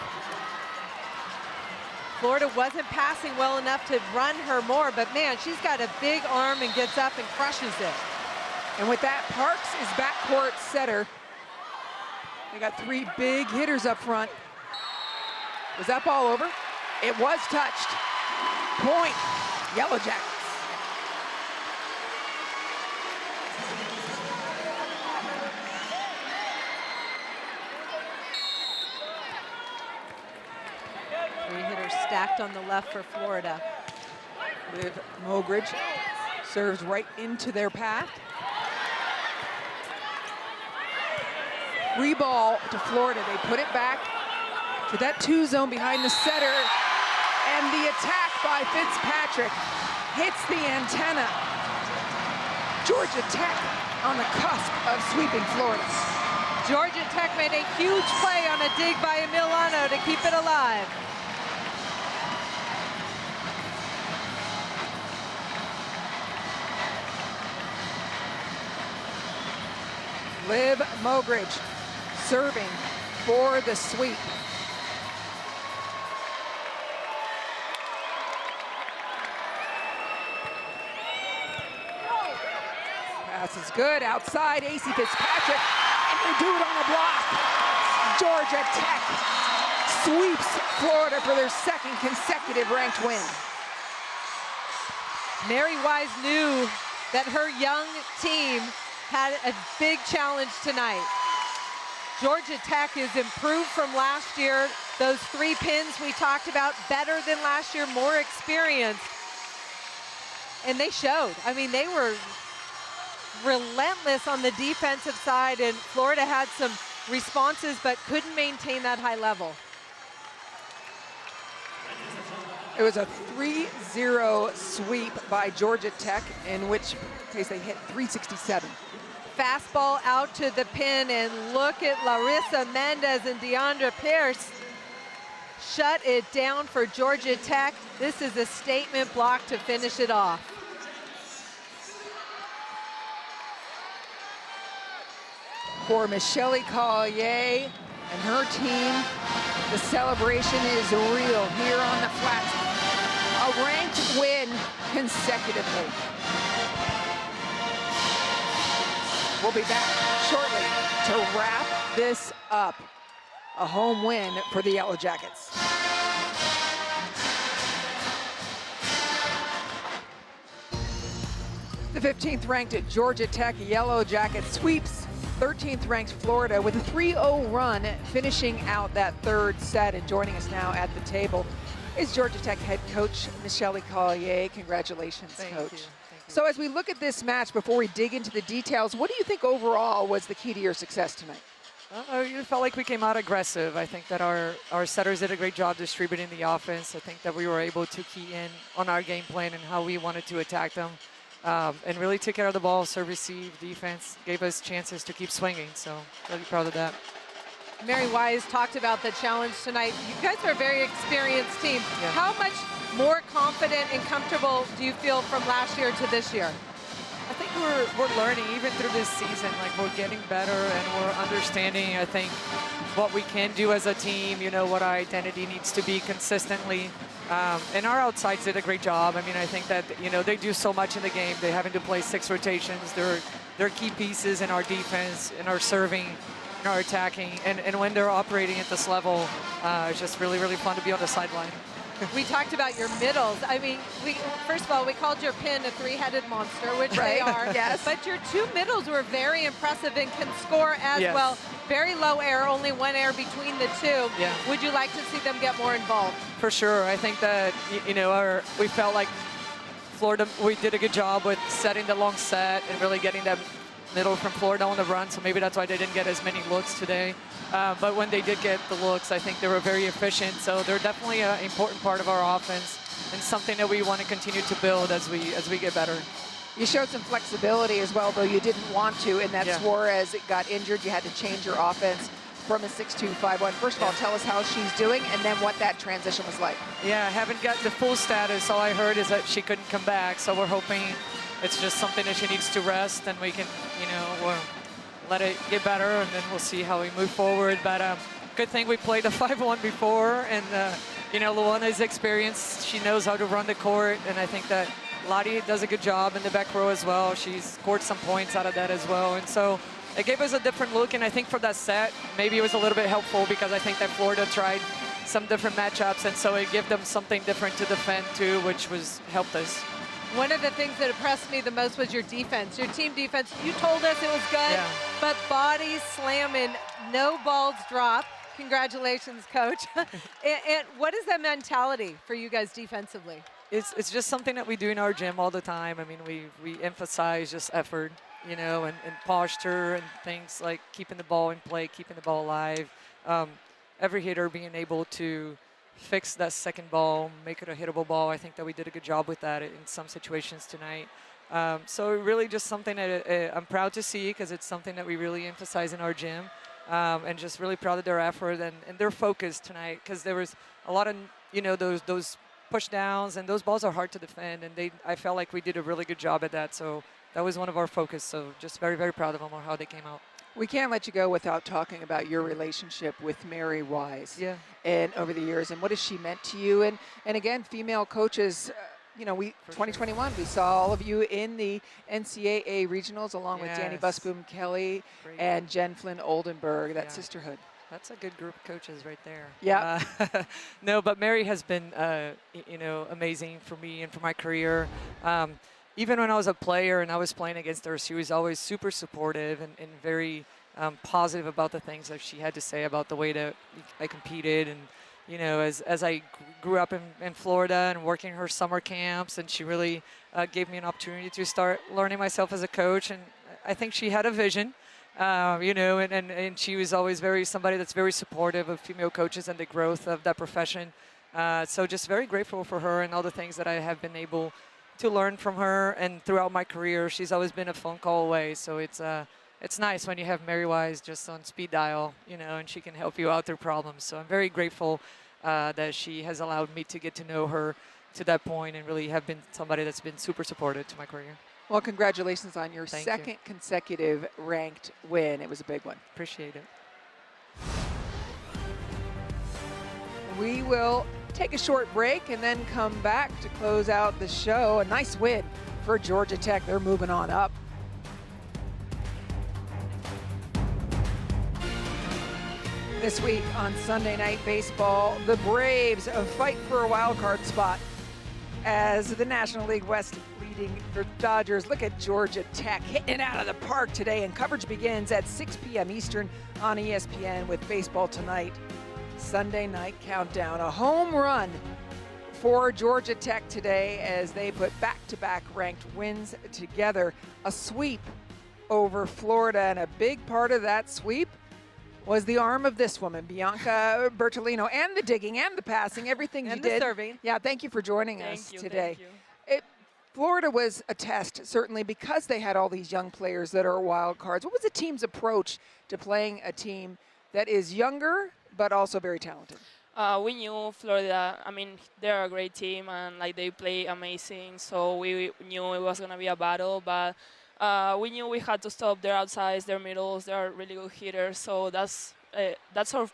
Florida wasn't passing well enough to run her more, but man, she's got a big arm and gets up and crushes it. And with that, Parks is backcourt setter. They got 3 big hitters up front. Was that ball over? It was touched. Point, Yellow Jackets. Stacked on the left for Florida. Liv Mogridge serves right into their path. Free ball to Florida. They put it back to that 2 zone behind the setter. And the attack by Fitzpatrick hits the antenna. Georgia Tech on the cusp of sweeping Florida. Georgia Tech made a huge play on a dig by Milano to keep it alive. Liv Mogridge serving for the sweep. Pass is good outside, AC Fitzpatrick, and they do it on a block. Georgia Tech sweeps Florida for their second consecutive ranked win. Mary Wise knew that her young team had a big challenge tonight. Georgia Tech is improved from last year. Those 3 pins we talked about, better than last year, more experienced. And they showed. I mean, they were relentless on the defensive side, and Florida had some responses but couldn't maintain that high level. It was a 3-0 sweep by Georgia Tech, in which case they hit 367. Fastball out to the pin, and look at Larissa Mendez and Deandra Pierce. Shut it down for Georgia Tech. This is a statement block to finish it off. For Michelle Collier and her team, the celebration is real here on the flats. A ranked win consecutively. We'll be back shortly to wrap this up. a home win for the Yellow Jackets. The 15th ranked Georgia Tech Yellow Jackets sweeps 13th ranked Florida with a 3-0 run, finishing out that third set. And joining us now at the table is Georgia Tech head coach Michelle Collier. Congratulations, Thank coach. you. Thank you. So as we look at this match, before we dig into the details, what do you think overall was the key to your success tonight? It felt like we came out aggressive. I think that our setters did a great job distributing the offense. I think that we were able to key in on our game plan and how we wanted to attack them. And really took care of the ball, serve, receive, defense, gave us chances to keep swinging. So really proud of that. Mary Wise talked about the challenge tonight. You guys are a very experienced team. Yeah. How much more confident and comfortable do you feel from last year to this year? I think we're learning even through this season. Like we're getting better and we're understanding, I think, what we can do as a team, you know, what our identity needs to be consistently. And our outsides did a great job. I mean, I think that, you know, they do so much in the game. They're having to play 6 rotations. They're key pieces in our defense, in our serving, in our attacking. And when they're operating at this level, it's just really, really fun to be on the sideline. We talked about your middles. I mean, first of all, we called your pin a 3-headed monster, which they are. Yes. But your 2 middles were very impressive and can score as Yes. well. Very low error, only 1 error between the 2. Yeah. Would you like to see them get more involved? For sure. I think that, you know, we felt like Florida, we did a good job with setting the long set and really getting that middle from Florida on the run. So maybe that's why they didn't get as many looks today. But when they did get the looks, I think they were very efficient. So they're definitely an important part of our offense and something that we want to continue to build as we get better. You showed some flexibility as well, though you didn't want to, and that Yeah. Suarez got injured. You had to change your offense from a 6-2-5-1. First of all, tell us how she's doing and then what that transition was like. Yeah, I haven't got the full status. All I heard is that she couldn't come back. So we're hoping it's just something that she needs to rest and we can, you know, we'll let it get better and then we'll see how we move forward. But good thing we played the 5-1 before and, you know, Luana is experienced. She knows how to run the court and I think that Lottie does a good job in the back row as well. She's scored some points out of that as well. And so it gave us a different look. And I think for that set, maybe it was a little bit helpful because I think that Florida tried some different matchups. And so it gave them something different to defend too, which helped us. One of the things that impressed me the most was your defense, your team defense. You told us it was good, Yeah. but bodies slamming, no balls dropped. Congratulations, Coach. and what is that mentality for you guys defensively? It's just something that we do in our gym all the time. I mean, we emphasize just effort, you know, and posture and things like keeping the ball in play, keeping the ball alive. Every hitter being able to fix that second ball, make it a hittable ball. I think that we did a good job with that in some situations tonight. So really just something that I'm proud to see because it's something that we really emphasize in our gym. And just really proud of their effort and their focus tonight because there was a lot of, you know, those push downs and those balls are hard to defend and I felt like we did a really good job at that. So that was one of our focus. So just very, very proud of them on how they came out. We can't let you go without talking about your relationship with Mary Wise. Yeah. And over the years, and what has she meant to you? And again, female coaches, you know, 2021, we saw all of you in the NCAA regionals along with Danny Yes. Busboom Kelly Great. and Jen Flynn Oldenburg, that Yeah. sisterhood. That's a good group of coaches right there. Yeah. No, but Mary has been, you know, amazing for me and for my career. Even when I was a player and I was playing against her, she was always super supportive and very positive about the things that she had to say about the way that I competed. And, you know, as I grew up in Florida and working her summer camps, and she really gave me an opportunity to start learning myself as a coach. And I think she had a vision. You know, and she was always somebody that's very supportive of female coaches and the growth of that profession. So just very grateful for her and all the things that I have been able to learn from her. And throughout my career, she's always been a phone call away. So it's nice when you have Mary Wise just on speed dial, you know, and she can help you out through problems. So I'm very grateful that she has allowed me to get to know her to that point and really have been somebody that's been super supportive to my career. Well, congratulations on your Thank you. second consecutive ranked win. It was a big one. Appreciate it. We will take a short break and then come back to close out the show. A nice win for Georgia Tech. They're moving on up. This week on Sunday Night Baseball, the Braves fight for a wild card spot as the National League West leading the Dodgers. Look at Georgia Tech hitting it out of the park today, and coverage begins at 6 p.m. Eastern on ESPN with Baseball Tonight. Sunday night countdown. A home run for Georgia Tech today as they put back-to-back ranked wins together. A sweep over Florida, and a big part of that sweep was the arm of this woman, Bianca Bertolino, and the digging and the passing, everything you did. And the serving. Yeah, thank you for joining us today. Thank you. Florida was a test, certainly, because they had all these young players that are wild cards. What was the team's approach to playing a team that is younger but also very talented? We knew Florida, I mean, they're a great team and like they play amazing, so we knew it was going to be a battle, but we knew we had to stop their outsides, their middles. They're really good hitters, so that's our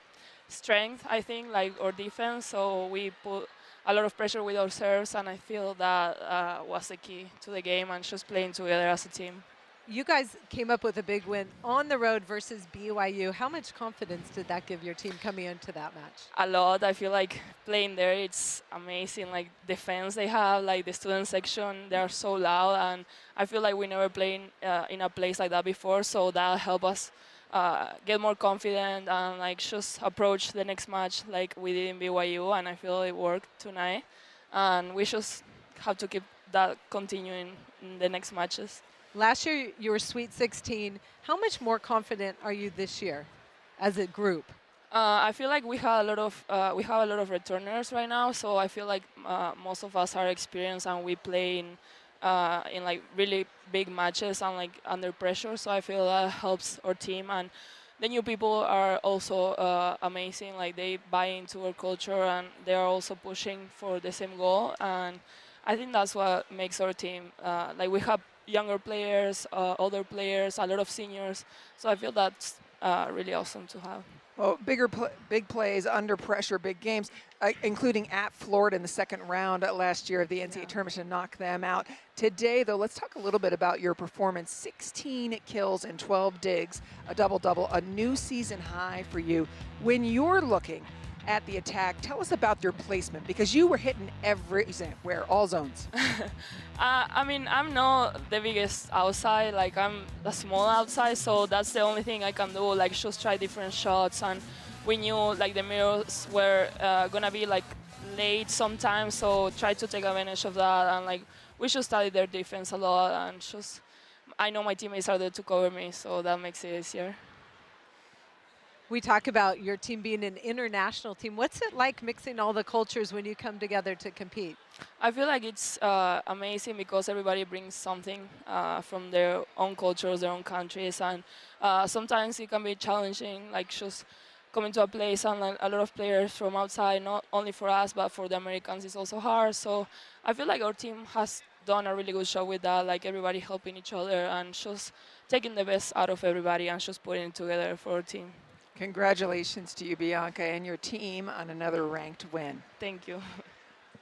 strength, I think, like our defense. So we put a lot of pressure with our serves, and I feel that was the key to the game and just playing together as a team. You guys came up with a big win on the road versus BYU. How much confidence did that give your team coming into that match? A lot. I feel like playing there, it's amazing. Like the fans they have, like the student section, they are so loud, and I feel like we never played in a place like that before. So that helped us get more confident and like just approach the next match like we did in BYU. And I feel it worked tonight, and we just have to keep that continuing in the next matches. Last year you were Sweet 16. How much more confident are you this year as a group? I feel like we have a lot of returners right now, so I feel like most of us are experienced and we play in like really big matches and like under pressure. So I feel that helps our team, and the new people are also amazing. Like they buy into our culture and they are also pushing for the same goal, and I think that's what makes our team like we have younger players, older players, a lot of seniors. So I feel that's really awesome to have. Well, big plays, under pressure, big games, including at Florida in the second round last year of the NCAA tournament to knock them out. Today, though, let's talk a little bit about your performance. 16 kills and 12 digs, a double-double, a new season high for you. When you're looking at the attack, tell us about your placement, because you were hitting everywhere, all zones. I mean, I'm not the biggest outside, like I'm a small outside, so that's the only thing I can do, like just try different shots. And we knew like the mirrors were gonna be like late sometimes, so try to take advantage of that. And like we should study their defense a lot, and just I know my teammates are there to cover me, so that makes it easier. We talk about your team being an international team. What's it like mixing all the cultures when you come together to compete? I feel like it's amazing because everybody brings something from their own cultures, their own countries, and sometimes it can be challenging, like just coming to a place and like, a lot of players from outside, not only for us, but for the Americans, is also hard. So I feel like our team has done a really good job with that, like everybody helping each other and just taking the best out of everybody and just putting it together for our team. Congratulations to you, Bianca, and your team on another ranked win. Thank you.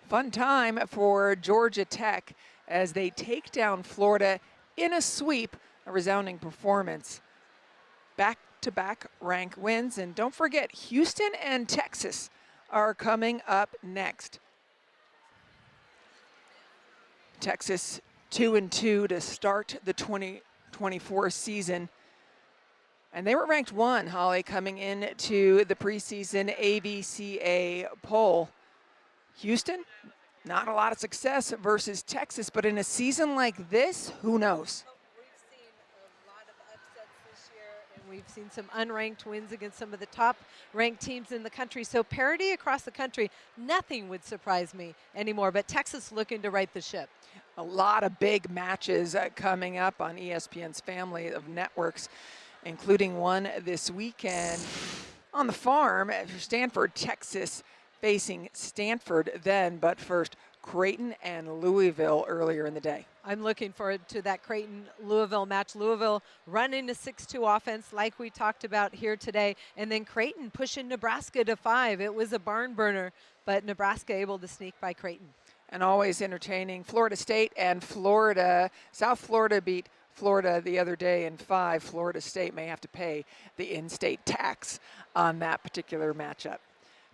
Fun time for Georgia Tech as they take down Florida in a sweep, a resounding performance. Back-to-back ranked wins, and don't forget, Houston and Texas are coming up next. Texas 2-2 to start the 2024 season. And they were ranked 1, Holly, coming into the preseason AVCA poll. Houston, not a lot of success versus Texas, but in a season like this, who knows? We've seen a lot of upsets this year, and we've seen some unranked wins against some of the top ranked teams in the country. So parity across the country, nothing would surprise me anymore, but Texas looking to right the ship. A lot of big matches coming up on ESPN's family of networks, including one this weekend on the farm at Stanford, Texas, facing Stanford then, but first Creighton and Louisville earlier in the day. I'm looking forward to that Creighton-Louisville match. Louisville running a 6-2 offense like we talked about here today, and then Creighton pushing Nebraska to 5. It was a barn burner, but Nebraska able to sneak by Creighton. And always entertaining, Florida State and Florida. South Florida beat Florida the other day in 5. Florida State may have to pay the in-state tax on that particular matchup.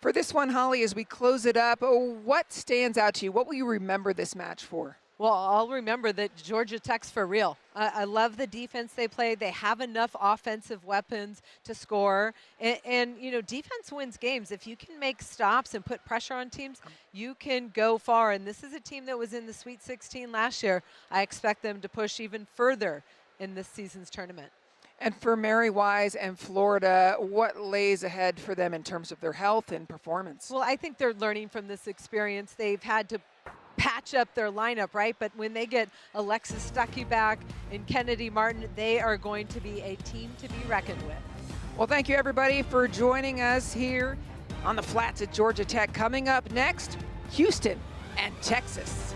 For this one, Holly, as we close it up, what stands out to you? What will you remember this match for? Well, I'll remember that Georgia Tech's for real. I love the defense they play. They have enough offensive weapons to score. And, you know, defense wins games. If you can make stops and put pressure on teams, you can go far. And this is a team that was in the Sweet 16 last year. I expect them to push even further in this season's tournament. And for Mary Wise and Florida, what lays ahead for them in terms of their health and performance? Well, I think they're learning from this experience. They've had to patch up their lineup, right? But when they get Alexis Stuckey back and Kennedy Martin, they are going to be a team to be reckoned with. Well, thank you, everybody, for joining us here on the flats at Georgia Tech. Coming up next, Houston and Texas.